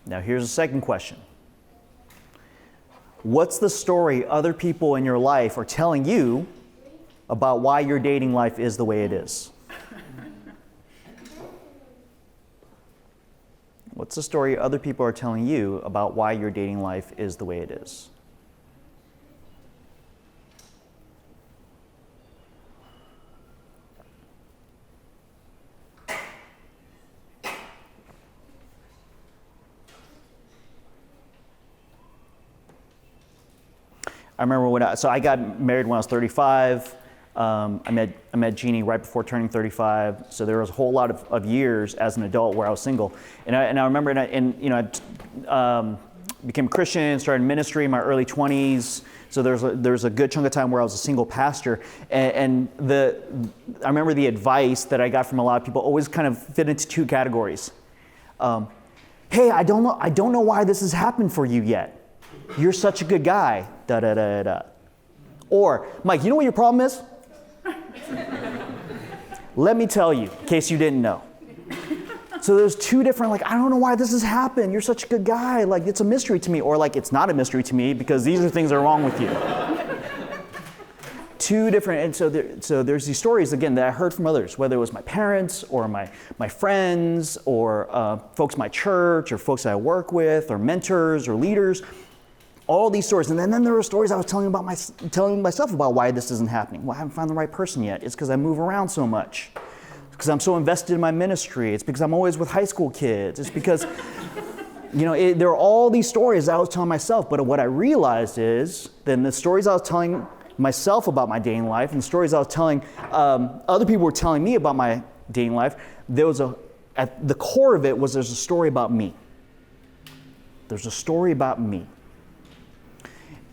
Now here's a second question. What's the story other people in your life are telling you about why your dating life is the way it is? What's the story other people are telling you about why your dating life is the way it is? I remember I got married when I was 35. I met Jeannie right before turning 35. So there was a whole lot of years as an adult where I was single. And I remember, became a Christian, started ministry in my early 20s. So there's a good chunk of time where I was a single pastor. And I remember the advice that I got from a lot of people always kind of fit into two categories. Hey, I don't know why this has happened for you yet. You're such a good guy. Da da da da. Or, Mike, you know what your problem is? Let me tell you, in case you didn't know. So there's two different, like, I don't know why this has happened. You're such a good guy. Like, it's a mystery to me. Or like, it's not a mystery to me because these are things that are wrong with you. Two different, and so there's these stories, again, that I heard from others, whether it was my parents or my friends or folks in my church or folks that I work with or mentors or leaders, all these stories. And then there were stories I was telling myself about why this isn't happening. Well, I haven't found the right person yet. It's because I move around so much. Because I'm so invested in my ministry. It's because I'm always with high school kids. It's because, there are all these stories I was telling myself. But what I realized is, then the stories I was telling myself about my dating life and the stories I was telling other people were telling me about my dating life, at the core of it was there's a story about me. There's a story about me.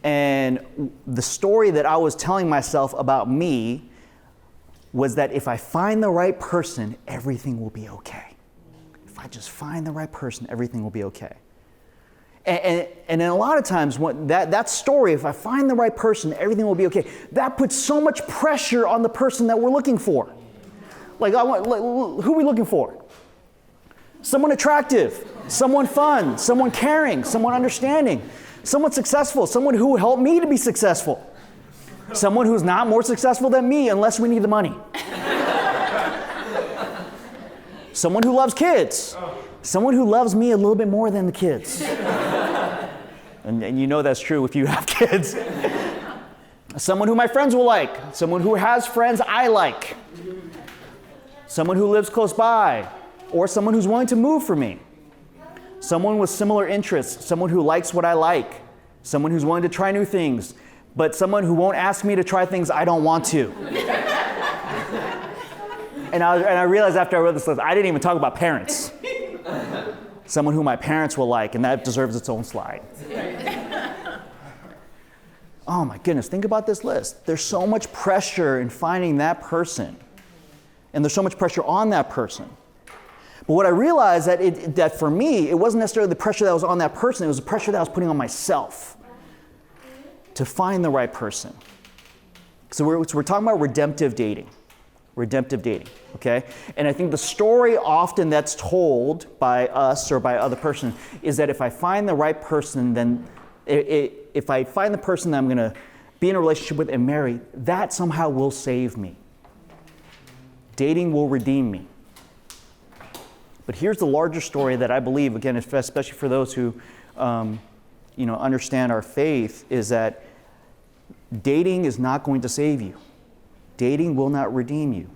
And the story that I was telling myself about me was that if I find the right person, everything will be okay. If I just find the right person, everything will be okay. And then a lot of times, that story, if I find the right person, everything will be okay, that puts so much pressure on the person that we're looking for. Who are we looking for? Someone attractive, someone fun, someone caring, someone understanding, someone successful, someone who will help me to be successful. Someone who's not more successful than me unless we need the money. Someone who loves kids. Someone who loves me a little bit more than the kids. And you know that's true if you have kids. Someone who my friends will like. Someone who has friends I like. Someone who lives close by. Or someone who's willing to move for me. Someone with similar interests. Someone who likes what I like. Someone who's willing to try new things. But someone who won't ask me to try things I don't want to. And I realized after I wrote this list, I didn't even talk about parents. Someone who my parents will like, and that deserves its own slide. Oh my goodness, think about this list. There's so much pressure in finding that person. And there's so much pressure on that person. But what I realized that for me, it wasn't necessarily the pressure that was on that person, it was the pressure that I was putting on myself to find the right person. So we're talking about redemptive dating. Redemptive dating, okay? And I think the story often that's told by us or by other person is that if I find the right person, then if I find the person that I'm going to be in a relationship with and marry, that somehow will save me. Dating will redeem me. But here's the larger story that I believe, again, especially for those who understand our faith, is that dating is not going to save you. Dating will not redeem you.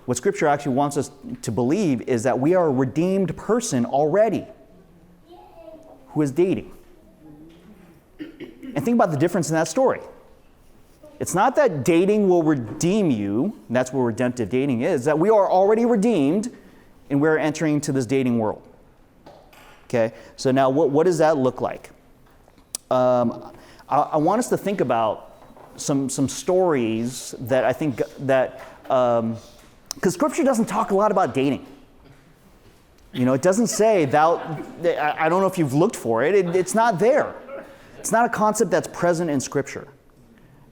What Scripture actually wants us to believe is that we are a redeemed person already who is dating. And think about the difference in that story. It's not that dating will redeem you, and that's what redemptive dating is, that we are already redeemed and we're entering into this dating world. Okay, so now what does that look like? I want us to think about some stories that I think that, because Scripture doesn't talk a lot about dating. It doesn't say I don't know if you've looked for it. It's not there. It's not a concept that's present in Scripture.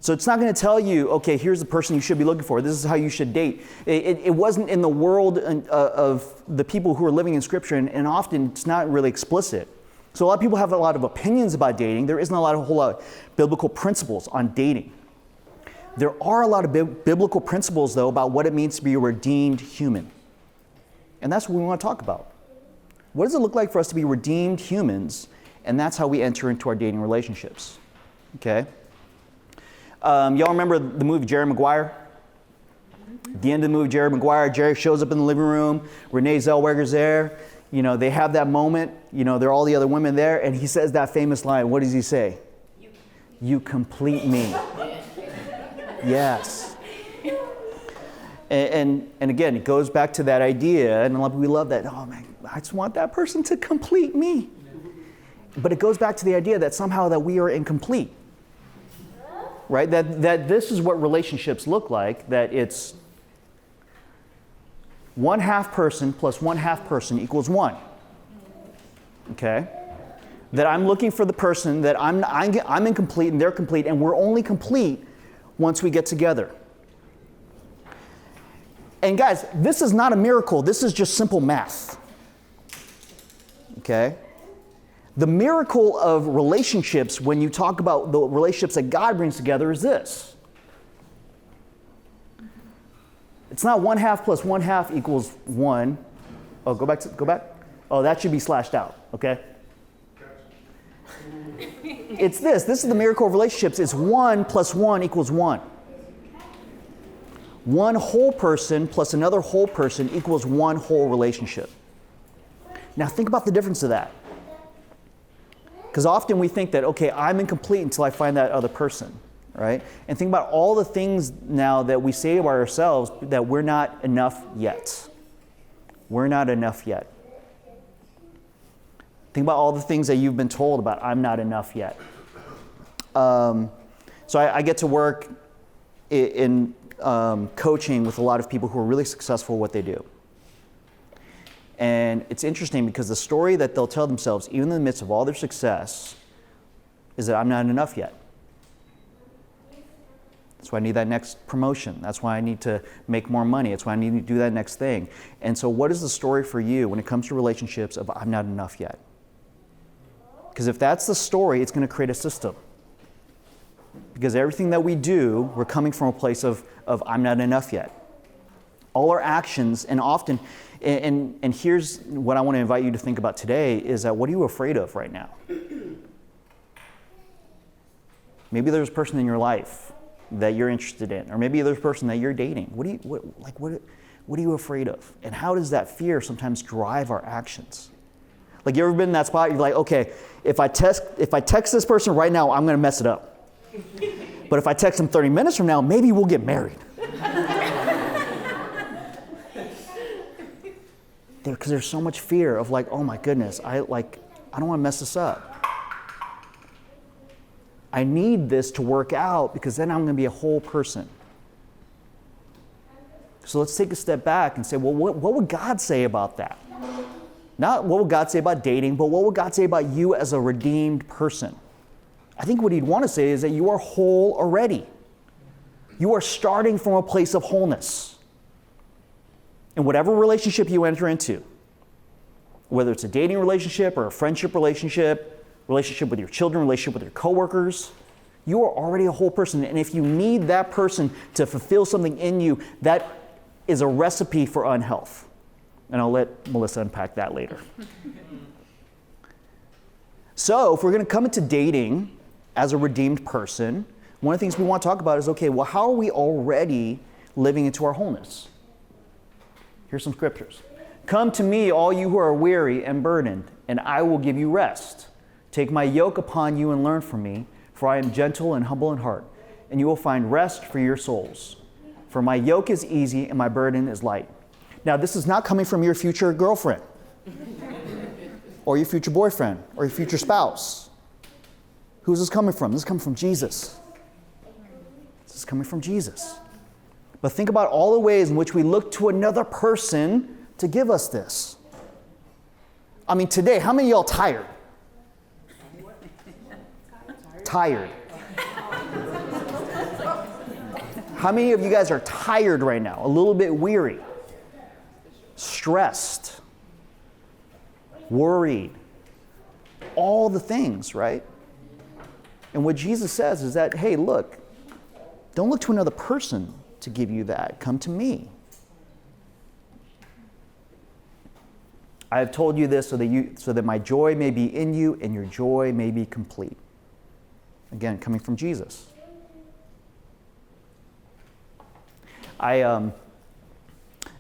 So it's not going to tell you, okay, here's the person you should be looking for. This is how you should date. It wasn't in the world of the people who are living in Scripture, and often it's not really explicit. So a lot of people have a lot of opinions about dating. There isn't a whole lot of biblical principles on dating. There are a lot of biblical principles, though, about what it means to be a redeemed human. And that's what we want to talk about. What does it look like for us to be redeemed humans? And that's how we enter into our dating relationships. Okay? Y'all remember the movie Jerry Maguire? At the end of the movie Jerry Maguire, Jerry shows up in the living room. Renee Zellweger's there. They have that moment. There are all the other women there. And he says that famous line. What does he say? You complete me. Yes. And again, it goes back to that idea. And we love that. Oh, man, I just want that person to complete me. But it goes back to the idea that somehow that we are incomplete, right? That this is what relationships look like, that it's 1/2 person plus 1/2 person equals 1. Okay? That I'm looking for the person that I'm incomplete and they're complete, and we're only complete once we get together. And guys, this is not a miracle. This is just simple math. Okay? The miracle of relationships, when you talk about the relationships that God brings together, is this. It's not 1/2 plus 1/2 equals 1. Oh, go back. Oh, that should be slashed out, okay? It's this. This is the miracle of relationships. It's 1 plus 1 equals 1. One whole person plus another whole person equals one whole relationship. Now think about the difference of that. Because often we think that, okay, I'm incomplete until I find that other person, right? And think about all the things now that we say about ourselves that we're not enough yet. We're not enough yet. Think about all the things that you've been told about, I'm not enough yet. So I get to work in coaching with a lot of people who are really successful at what they do. And it's interesting because the story that they'll tell themselves, even in the midst of all their success, is that I'm not enough yet. That's why I need that next promotion. That's why I need to make more money. That's why I need to do that next thing. And so what is the story for you when it comes to relationships of I'm not enough yet? Because if that's the story, it's going to create a system. Because everything that we do, we're coming from a place of I'm not enough yet. All our actions, and often, and here's what I want to invite you to think about today, is that what are you afraid of right now? Maybe there's a person in your life that you're interested in, or maybe there's a person that you're dating. What are you afraid of? And how does that fear sometimes drive our actions? Like, you ever been in that spot, you're like, okay, if I text this person right now, I'm going to mess it up. But if I text them 30 minutes from now, maybe we'll get married. Because there's so much fear of like, oh my goodness, I don't want to mess this up. I need this to work out because then I'm going to be a whole person. So let's take a step back and say, well, what would God say about that? Not what would God say about dating, but what would God say about you as a redeemed person? I think what he'd want to say is that you are whole already. You are starting from a place of wholeness. In whatever relationship you enter into, whether it's a dating relationship or a friendship relationship with your children, relationship with your coworkers, you are already a whole person. And if you need that person to fulfill something in you, that is a recipe for unhealth. And I'll let Melissa unpack that later. So if we're going to come into dating as a redeemed person, one of the things we want to talk about is, okay, well, how are we already living into our wholeness? Here's some scriptures. Come to me, all you who are weary and burdened, and I will give you rest. Take my yoke upon you and learn from me, for I am gentle and humble in heart, and you will find rest for your souls. For my yoke is easy and my burden is light. Now, this is not coming from your future girlfriend, or your future boyfriend, or your future spouse. Who's this coming from? This is coming from Jesus. This is coming from Jesus. But think about all the ways in which we look to another person to give us this. I mean, today, how many of y'all tired? Tired. How many of you guys are tired right now? A little bit weary? Stressed? Worried? All the things, right? And what Jesus says is that, hey, look, don't look to another person to give you that. Come to me. I have told you this so that my joy may be in you and your joy may be complete. Again, coming from Jesus.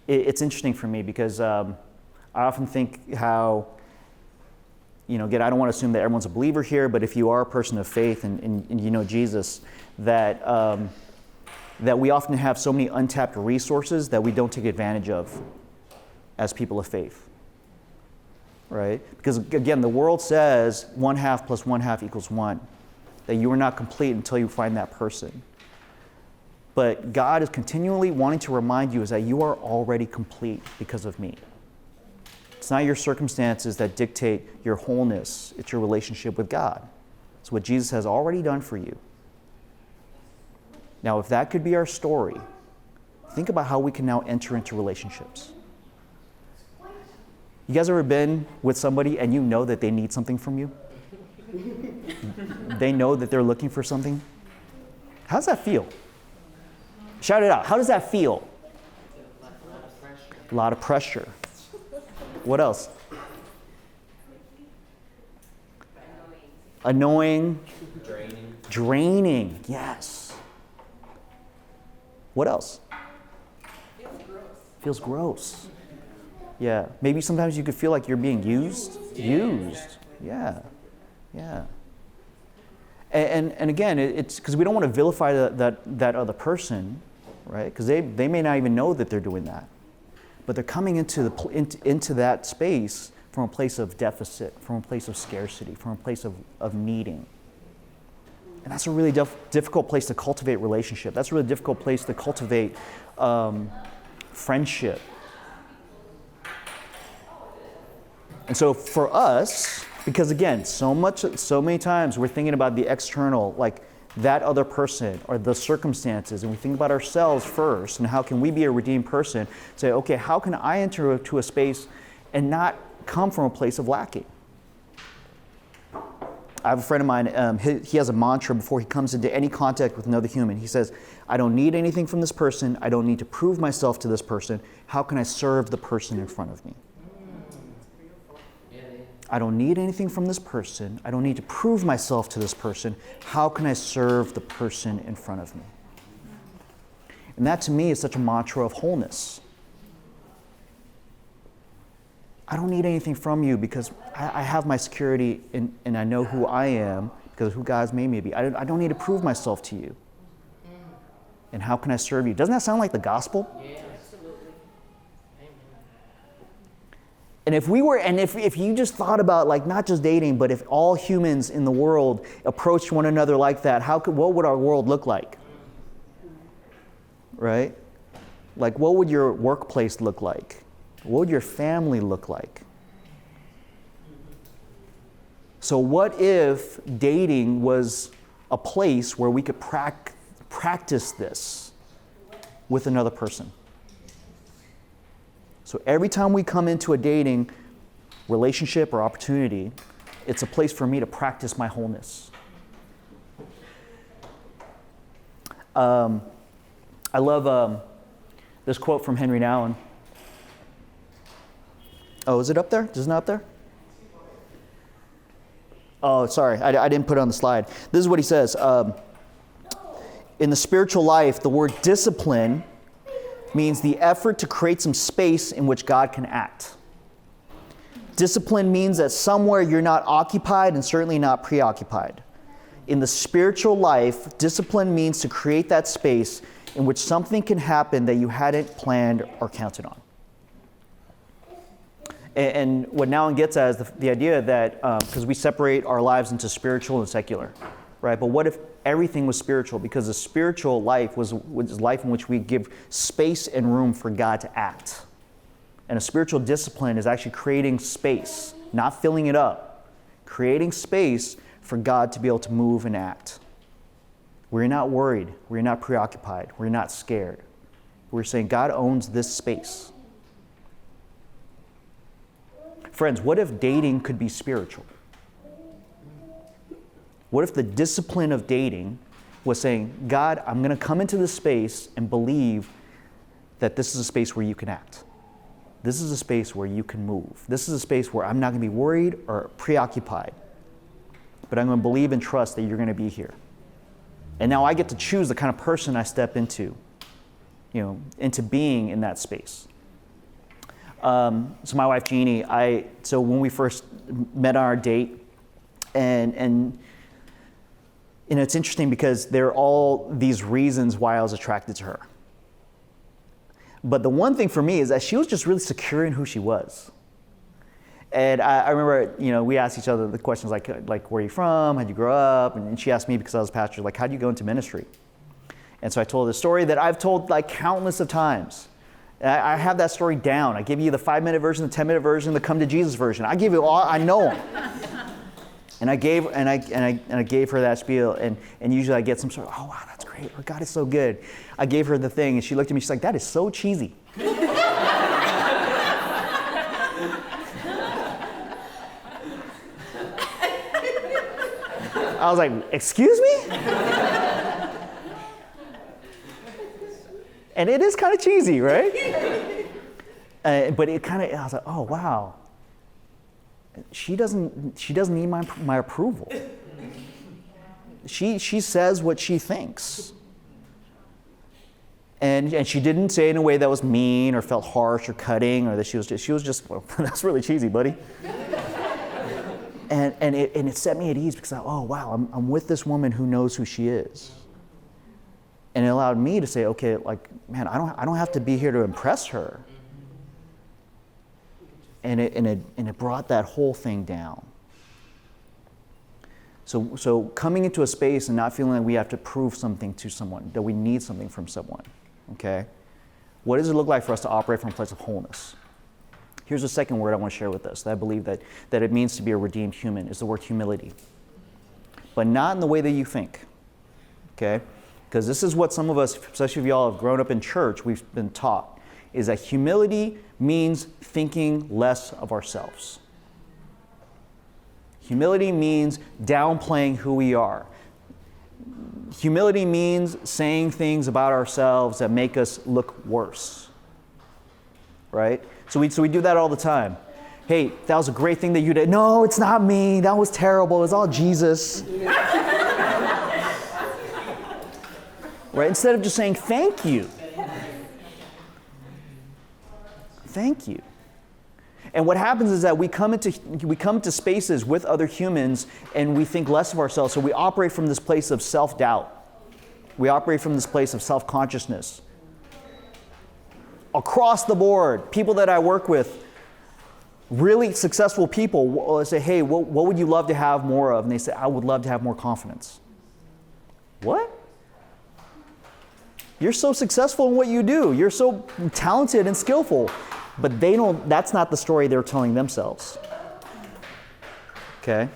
It's interesting for me because I often think how, again, I don't want to assume that everyone's a believer here, but if you are a person of faith and you know Jesus, that we often have so many untapped resources that we don't take advantage of as people of faith. right? Because again, the world says 1/2 plus 1/2 equals 1, that you are not complete until you find that person. But God is continually wanting to remind you is that you are already complete because of me. It's not your circumstances that dictate your wholeness. It's your relationship with God. It's what Jesus has already done for you. Now, if that could be our story, think about how we can now enter into relationships. You guys ever been with somebody and you know that they need something from you? They know that they're looking for something? How does that feel? Shout it out. How does that feel? A lot of pressure. What else? Annoying. Draining. Yes. What else? Feels gross. Yeah. Maybe sometimes you could feel like you're being used. Yeah. And again, it's because we don't want to vilify that other person, right? Because they may not even know that they're doing that. But they're coming into that space from a place of deficit, from a place of scarcity, from a place of needing. And that's a really difficult place to cultivate relationship. That's a really difficult place to cultivate friendship. And so for us, because again, so many times we're thinking about the external, like that other person or the circumstances, and we think about ourselves first, and how can we be a redeemed person? Say, okay, how can I enter into a space and not come from a place of lacking? I have a friend of mine, he has a mantra before he comes into any contact with another human. He says, I don't need anything from this person. I don't need to prove myself to this person. How can I serve the person in front of me? I don't need anything from this person. I don't need to prove myself to this person. How can I serve the person in front of me? And that to me is such a mantra of wholeness. I don't need anything from you because I have my security and I know who I am because of who God's made me to be. I don't need to prove myself to you. And how can I serve you? Doesn't that sound like the gospel? Yeah, absolutely. Amen. And if you just thought about like not just dating, but if all humans in the world approached one another like that, what would our world look like? Right? Like what would your workplace look like? What would your family look like? So what if dating was a place where we could practice this with another person? So every time we come into a dating relationship or opportunity, it's a place for me to practice my wholeness. I love this quote from Henry Nouwen. Oh, is it up there? Is it not up there? Oh, sorry, I didn't put it on the slide. This is what he says. In the spiritual life, the word discipline means the effort to create some space in which God can act. Discipline means that somewhere you're not occupied and certainly not preoccupied. In the spiritual life, discipline means to create that space in which something can happen that you hadn't planned or counted on. And what Nouwen gets at is the idea that, because we separate our lives into spiritual and secular, right? But what if everything was spiritual? Because the spiritual life was life in which we give space and room for God to act. And a spiritual discipline is actually creating space, not filling it up, creating space for God to be able to move and act. We're not worried. We're not preoccupied. We're not scared. We're saying God owns this space. Friends, what if dating could be spiritual? What if the discipline of dating was saying, God, I'm going to come into this space and believe that this is a space where you can act. This is a space where you can move. This is a space where I'm not going to be worried or preoccupied, but I'm going to believe and trust that you're going to be here. And now I get to choose the kind of person I step into, into being in that space. So my wife Jeannie, so when we first met on our date, and it's interesting because there are all these reasons why I was attracted to her. But the one thing for me is that she was just really secure in who she was. And I remember, we asked each other the questions like where are you from? How'd you grow up? And she asked me, because I was a pastor, like, how'd you go into ministry? And so I told her the story that I've told like countless of times. I have that story down. I give you the 5-minute version, the 10-minute version, the come to Jesus version. I give you all, I know them. And I gave her that spiel, and usually I get some sort of, oh wow, that's great, or God is so good. I gave her the thing, and she looked at me, she's like, that is so cheesy. I was like, excuse me? And it is kind of cheesy, right? But it kind of, I was like, oh wow. She doesn't need my approval. She says what she thinks. And she didn't say it in a way that was mean or felt harsh or cutting, or that she was just well, that's really cheesy, buddy. And it set me at ease, because oh wow, I'm with this woman who knows who she is. And it allowed me to say, okay, like, man, I don't have to be here to impress her. And it brought that whole thing down. So coming into a space and not feeling like we have to prove something to someone, that we need something from someone, okay? What does it look like for us to operate from a place of wholeness? Here's the second word I want to share with us that I believe that it means to be a redeemed human, is the word humility. But not in the way that you think, okay? Because this is what some of us, especially if y'all have grown up in church, we've been taught, is that humility means thinking less of ourselves. Humility means downplaying who we are. Humility means saying things about ourselves that make us look worse, right? So we do that all the time. Hey, that was a great thing that you did. No, it's not me. That was terrible. It was all Jesus. Right? Instead of just saying thank you. Thank you. And what happens is that we come into spaces with other humans and we think less of ourselves. So we operate from this place of self-doubt. We operate from this place of self-consciousness. Across the board, people that I work with, really successful people, will say, hey, what would you love to have more of? And they say, I would love to have more confidence. What? You're so successful in what you do. You're so talented and skillful. But that's not the story they're telling themselves. Okay?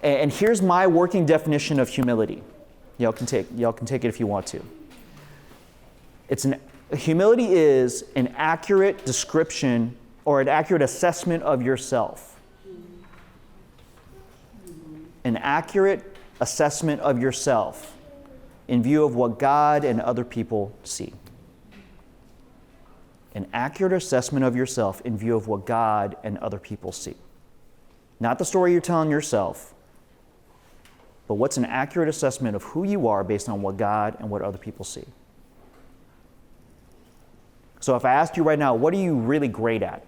And here's my working definition of humility. Y'all can take it if you want to. Humility is an accurate description or an accurate assessment of yourself. An accurate assessment of yourself in view of what God and other people see. An accurate assessment of yourself in view of what God and other people see. Not the story you're telling yourself, but what's an accurate assessment of who you are based on what God and what other people see. So if I asked you right now, what are you really great at?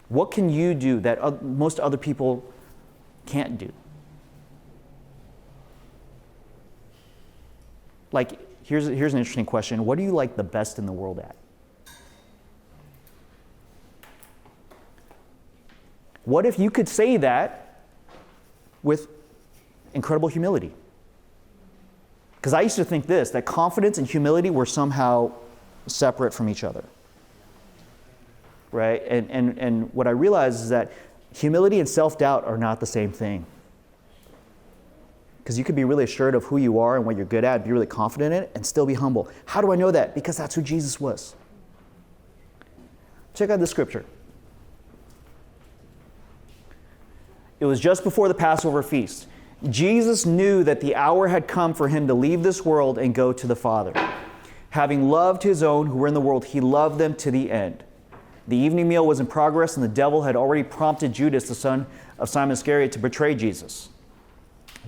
What can you do that most other people can't do? Like, here's an interesting question. What are you like the best in the world at? What if you could say that with incredible humility? Because I used to think that confidence and humility were somehow separate from each other. Right? And what I realized is that humility and self-doubt are not the same thing. Because you could be really assured of who you are and what you're good at, be really confident in it, and still be humble. How do I know that? Because that's who Jesus was. Check out this scripture. It was just before the Passover feast. Jesus knew that the hour had come for him to leave this world and go to the Father. Having loved his own who were in the world, he loved them to the end. The evening meal was in progress, and the devil had already prompted Judas, the son of Simon Iscariot, to betray Jesus.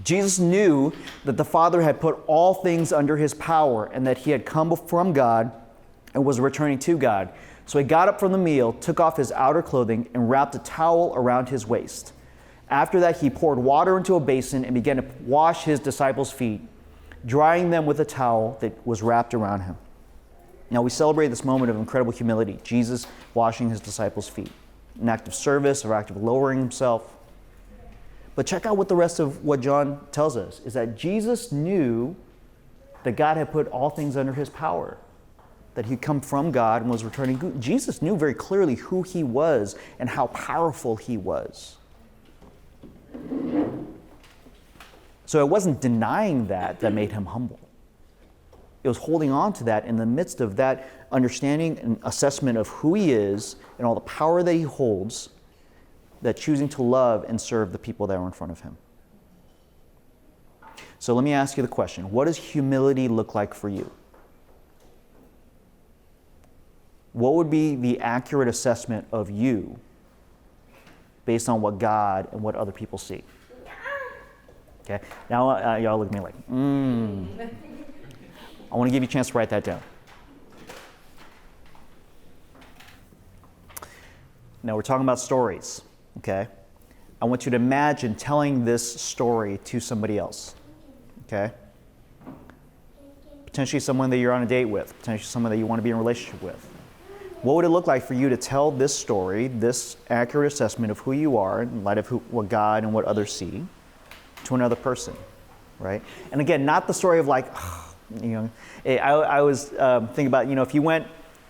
Jesus knew that the Father had put all things under his power and that he had come from God and was returning to God. So he got up from the meal, took off his outer clothing, and wrapped a towel around his waist. After that, he poured water into a basin and began to wash his disciples' feet, drying them with a towel that was wrapped around him. Now we celebrate this moment of incredible humility, Jesus washing his disciples' feet, an act of service, an act of lowering himself. But check out what the rest of what John tells us, is that Jesus knew that God had put all things under his power, that he'd come from God and was returning. Jesus knew very clearly who he was and how powerful he was. So it wasn't denying that made him humble. It was holding on to that in the midst of that understanding and assessment of who he is and all the power that he holds, that choosing to love and serve the people that were in front of him. So let me ask you the question. What does humility look like for you? What would be the accurate assessment of you based on what God and what other people see? Okay. Now y'all look at me like, I want to give you a chance to write that down. Now we're talking about stories, okay? I want you to imagine telling this story to somebody else, okay? Potentially someone that you're on a date with, potentially someone that you want to be in a relationship with. What would it look like for you to tell this story, this accurate assessment of who you are in light of what God and what others see, to another person, right? And again, not the story of like, I was thinking about, if you went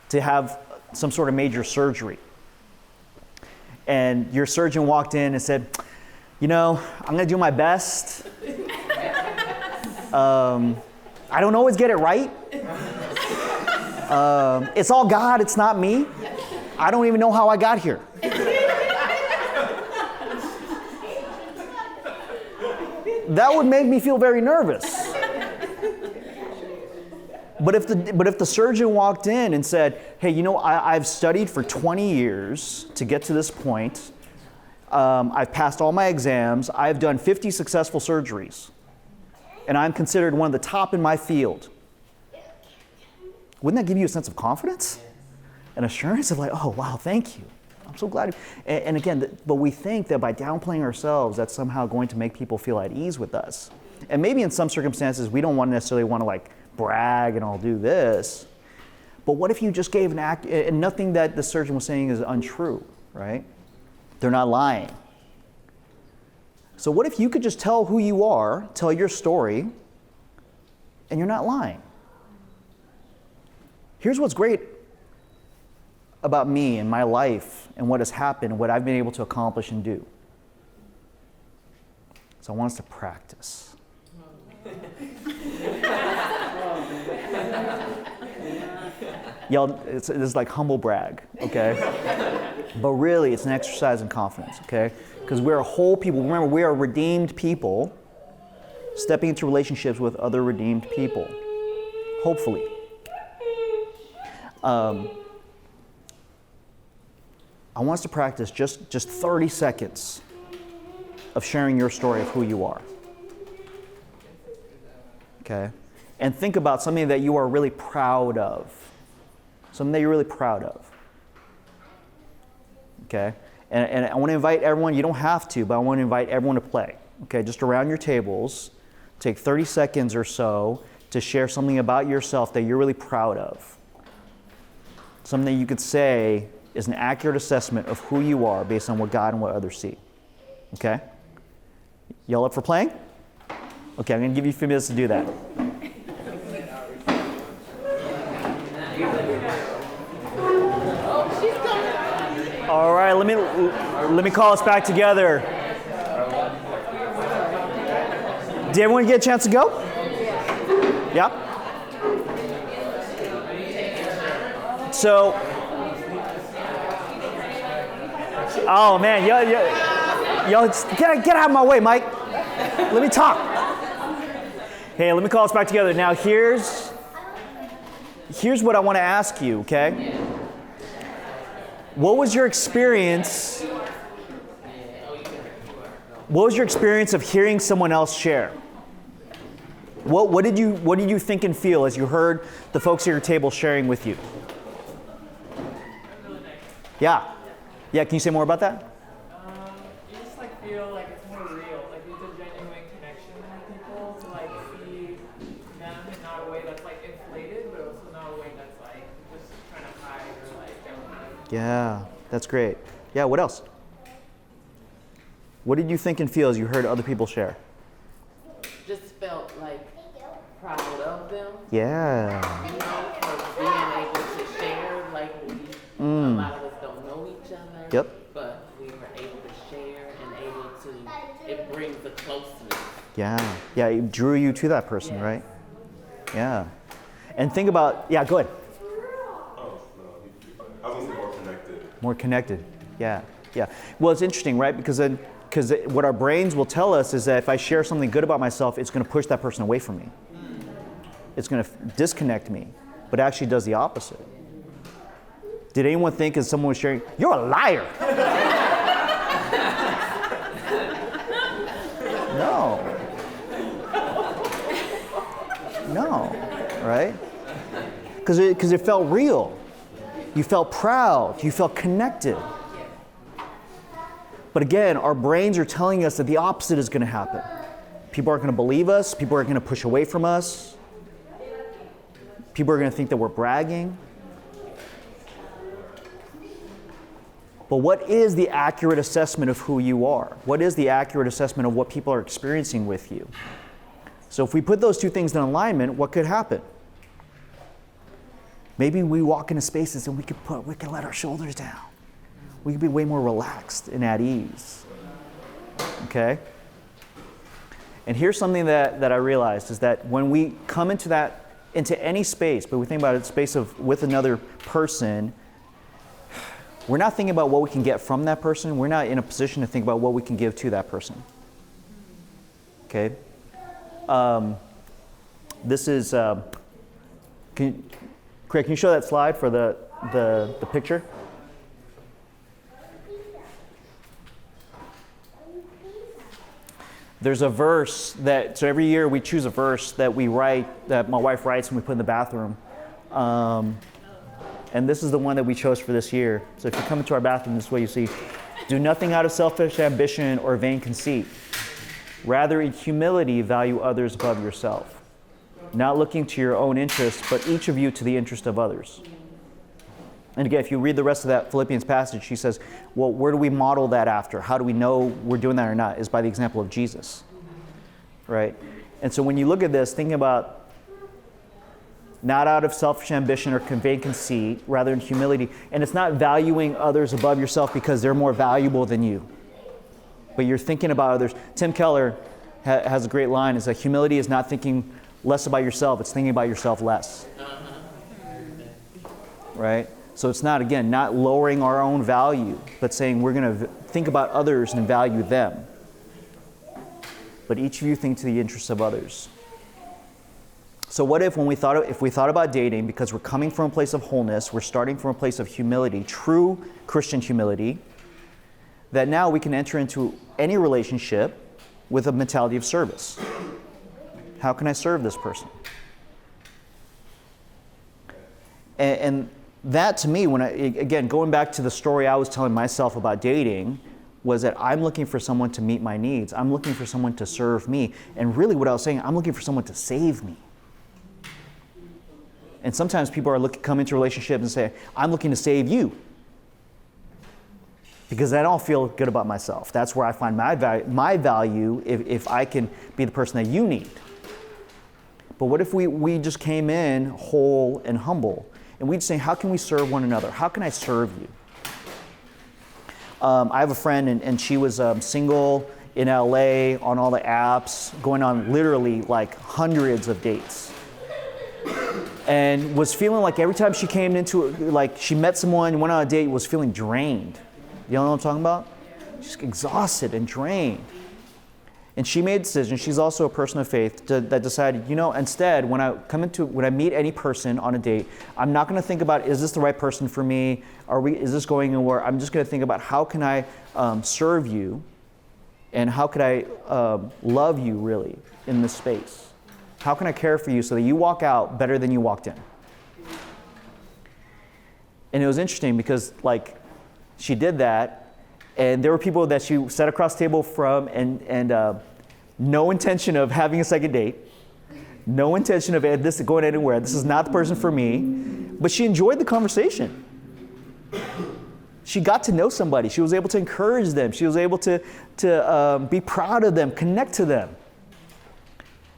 to have some sort of major surgery and your surgeon walked in and said, I'm going to do my best. I don't always get it right. It's all God, it's not me. I don't even know how I got here. That would make me feel very nervous. But if the surgeon walked in and said, hey, I've studied for 20 years to get to this point. I've passed all my exams. I've done 50 successful surgeries. And I'm considered one of the top in my field. Wouldn't that give you a sense of confidence? An assurance of like, oh, wow, thank you. I'm so glad. And again, but we think that by downplaying ourselves, that's somehow going to make people feel at ease with us. And maybe in some circumstances, we don't necessarily want to like brag and I'll do this. But what if you just gave an act, and nothing that the surgeon was saying is untrue, right? They're not lying. So what if you could just tell who you are, tell your story, and you're not lying? Here's what's great about me and my life and what has happened, what I've been able to accomplish and do. So I want us to practice. Y'all, this is like humble brag, okay? But really, it's an exercise in confidence, okay? Because we're a whole people. Remember, we are redeemed people stepping into relationships with other redeemed people, hopefully. I want us to practice just 30 seconds of sharing your story of who you are. Okay? And think about something that you are really proud of. Something that you're really proud of. Okay? And I want to invite everyone, you don't have to, but I want to invite everyone to play. Okay? Just around your tables, take 30 seconds or so to share something about yourself that you're really proud of. Something that you could say is an accurate assessment of who you are based on what God and what others see. Okay? Y'all up for playing? Okay, I'm going to give you a few minutes to do that. All right, let me call us back together. Did everyone get a chance to go? Yeah? So, oh man, y'all get out of my way, Mike. Let me talk. Hey, let me call us back together. Now here's what I want to ask you, okay? What was your experience? What was your experience of hearing someone else share? What did you think and feel as you heard the folks at your table sharing with you? Yeah. Yeah, can you say more about that? You just feel like it's more real, like it's a genuine connection with people to see them in not a way that's inflated, but also not a way that's Yeah, that's great. Yeah, what else? What did you think and feel as you heard other people share? Just felt like proud of them, Yeah. you know, for being able to share. Like a lot of us don't know each other. Yep. But we were able to share and able to. It brings a closeness. Yeah. Yeah, it drew you to that person, Yes. right? Yeah. And think about, yeah, go ahead. Oh, no, I was more connected. More connected. Yeah. Yeah. Well, it's interesting, right? Because what our brains will tell us is that if I share something good about myself, it's going to push that person away from me. It's going to disconnect me, but it actually does the opposite. Did anyone think as someone was sharing, you're a liar? No. No, right? Because it felt real. You felt proud. You felt connected. But again, our brains are telling us that the opposite is going to happen. People aren't going to believe us. People are going to push away from us. People are going to think that we're bragging. But what is the accurate assessment of who you are? What is the accurate assessment of what people are experiencing with you? So if we put those two things in alignment, what could happen? Maybe we walk into spaces and we can let our shoulders down. We can be way more relaxed and at ease. Okay? And here's something that I realized is that when we come into any space, but we think about it, space with another person, we're not thinking about what we can get from that person. We're not in a position to think about what we can give to that person. Okay? This is, Craig, can you show that slide for the picture? There's a verse so every year we choose a verse that we write, that my wife writes and we put in the bathroom. And this is the one that we chose for this year. So if you come into our bathroom, this is what you see. Do nothing out of selfish ambition or vain conceit. Rather, in humility, value others above yourself. Not looking to your own interests, but each of you to the interest of others. And again, if you read the rest of that Philippians passage, she says, well, where do we model that after? How do we know we're doing that or not? Is by the example of Jesus, right? And so when you look at this, thinking about not out of selfish ambition or vain conceit, rather in humility, and it's not valuing others above yourself because they're more valuable than you, but you're thinking about others. Tim Keller has a great line, is that humility is not thinking less about yourself, it's thinking about yourself less, right? So it's not, again, not lowering our own value, but saying we're going to think about others and value them. But each of you think to the interests of others. So what if when we thought about dating, because we're coming from a place of wholeness, we're starting from a place of humility, true Christian humility, that now we can enter into any relationship with a mentality of service. How can I serve this person? And that to me, again, going back to the story I was telling myself about dating, was that I'm looking for someone to meet my needs. I'm looking for someone to serve me. And really what I was saying, I'm looking for someone to save me. And sometimes people come into relationships and say, I'm looking to save you. Because I don't feel good about myself. That's where I find my value if I can be the person that you need. But what if we just came in whole and humble? And we'd say, how can we serve one another? How can I serve you? I have a friend, and she was single in LA on all the apps, going on literally like hundreds of dates. And was feeling like every time she came into it, like she met someone, went on a date, was feeling drained. You know what I'm talking about? She's exhausted and drained. And she made a decision, she's also a person of faith, that decided, instead, when I meet any person on a date, I'm not going to think about, is this the right person for me? Is this going anywhere? I'm just going to think about, how can I serve you? And how could I love you, really, in this space? How can I care for you so that you walk out better than you walked in? And it was interesting because, she did that, and there were people that she sat across the table from, and no intention of having a second date, no intention of this going anywhere. This is not the person for me, but she enjoyed the conversation. She got to know somebody. She was able to encourage them. She was able to be proud of them, connect to them.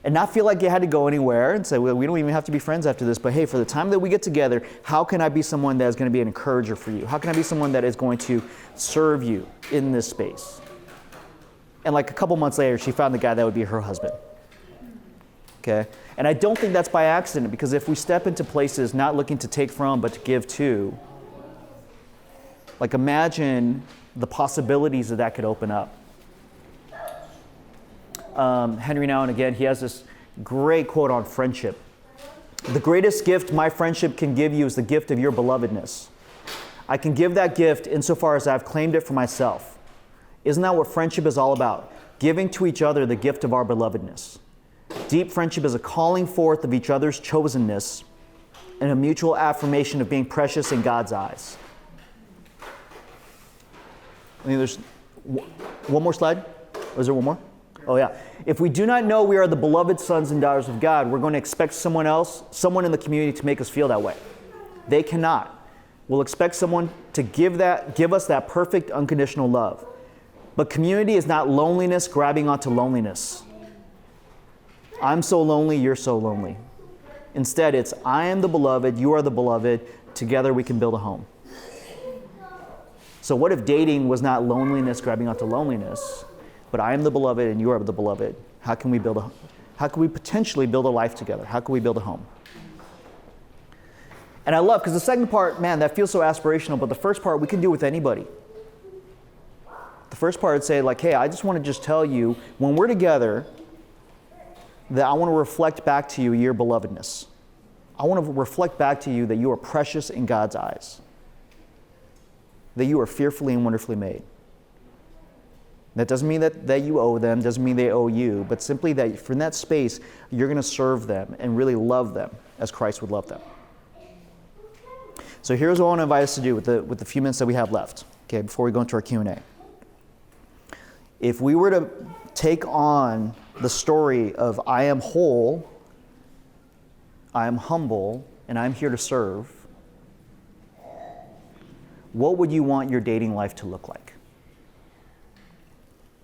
And not feel like you had to go anywhere and say, well, we don't even have to be friends after this, but hey, for the time that we get together, how can I be someone that is going to be an encourager for you? How can I be someone that is going to serve you in this space? And like a couple months later, she found the guy that would be her husband. Okay? And I don't think that's by accident, because if we step into places not looking to take from, but to give to, like imagine the possibilities that could open up. Henry Nouwen, again, he has this great quote on friendship. The greatest gift my friendship can give you is the gift of your belovedness. I can give that gift insofar as I've claimed it for myself. Isn't that what friendship is all about? Giving to each other the gift of our belovedness. Deep friendship is a calling forth of each other's chosenness and a mutual affirmation of being precious in God's eyes. I mean, there's one more slide? Or is there one more? Oh yeah. If we do not know we are the beloved sons and daughters of God, we're going to expect someone in the community to make us feel that way. They cannot. We'll expect someone to give us that perfect unconditional love. But community is not loneliness grabbing onto loneliness. I'm so lonely, you're so lonely. Instead, it's I am the beloved, you are the beloved, together we can build a home. So what if dating was not loneliness grabbing onto loneliness, but I am the beloved and you are the beloved? How can we potentially build a life together? How can we build a home? And I love, because the second part, man, that feels so aspirational, but the first part we can do with anybody. The first part would say like, hey, I just want to just tell you, when we're together, that I want to reflect back to you your belovedness. I want to reflect back to you that you are precious in God's eyes. That you are fearfully and wonderfully made. That doesn't mean that you owe them, doesn't mean they owe you, but simply that from that space, you're going to serve them and really love them as Christ would love them. So here's what I want to invite us to do with the few minutes that we have left, okay, before we go into our Q&A. If we were to take on the story of I am whole, I am humble, and I'm here to serve, what would you want your dating life to look like?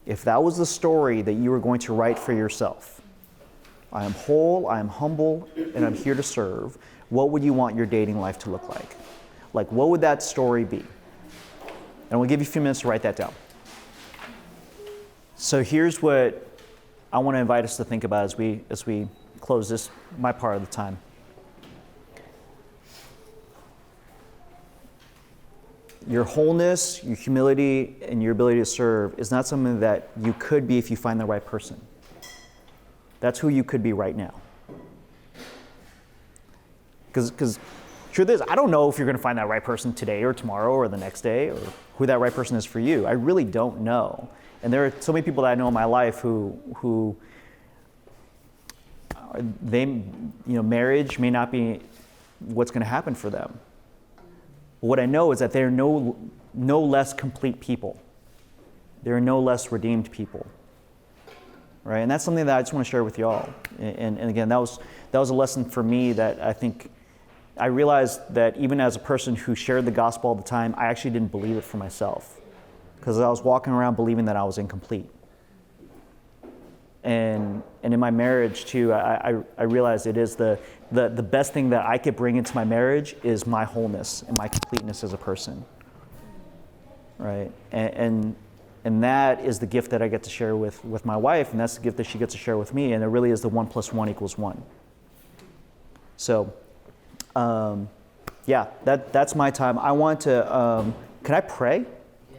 If that was the story that you were going to write for yourself, I am whole, I am humble, and I'm here to serve, what would you want your dating life to look like? Like, what would that story be? And we'll give you a few minutes to write that down. So here's what I want to invite us to think about as we close this, my part of the time. Your wholeness, your humility, and your ability to serve is not something that you could be if you find the right person. That's who you could be right now. Because truth is, I don't know if you're going to find that right person today or tomorrow or the next day or who that right person is for you. I really don't know. And there are so many people that I know in my life who marriage may not be what's going to happen for them. But what I know is that they're no less complete people. They're no less redeemed people. Right? And that's something that I just want to share with y'all. And again, that was a lesson for me that I think I realized that even as a person who shared the gospel all the time, I actually didn't believe it for myself. Because I was walking around believing that I was incomplete. And in my marriage too, I realized it is the best thing that I could bring into my marriage is my wholeness and my completeness as a person. Right? And that is the gift that I get to share with my wife, and that's the gift that she gets to share with me, and it really is the 1 + 1 = 1. So, that's my time. I want to, can I pray?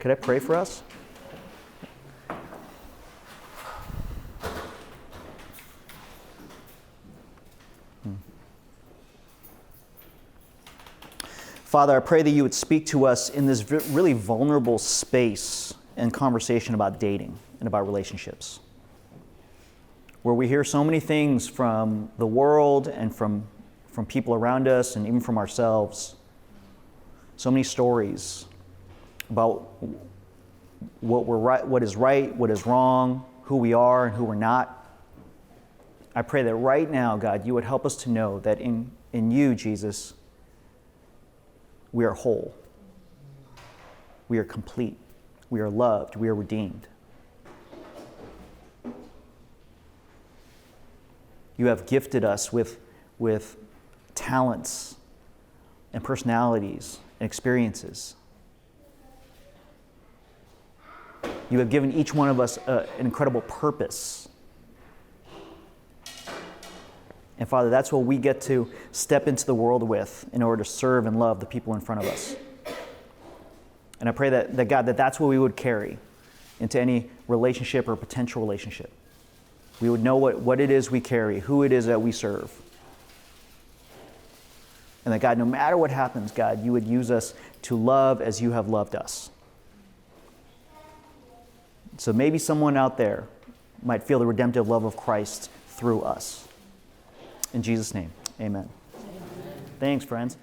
Could I pray for us? Father, I pray that you would speak to us in this really vulnerable space and conversation about dating and about relationships, where we hear so many things from the world and from people around us and even from ourselves, so many stories about what is right, what is wrong, who we are and who we're not. I pray that right now, God, you would help us to know that in you, Jesus, we are whole. We are complete. We are loved. We are redeemed. You have gifted us with talents and personalities and experiences. You have given each one of us an incredible purpose. And Father, that's what we get to step into the world with in order to serve and love the people in front of us. And I pray that God, that's what we would carry into any relationship or potential relationship. We would know what it is we carry, who it is that we serve. And that God, no matter what happens, God, you would use us to love as you have loved us. So maybe someone out there might feel the redemptive love of Christ through us. In Jesus' name, amen. Thanks, friends.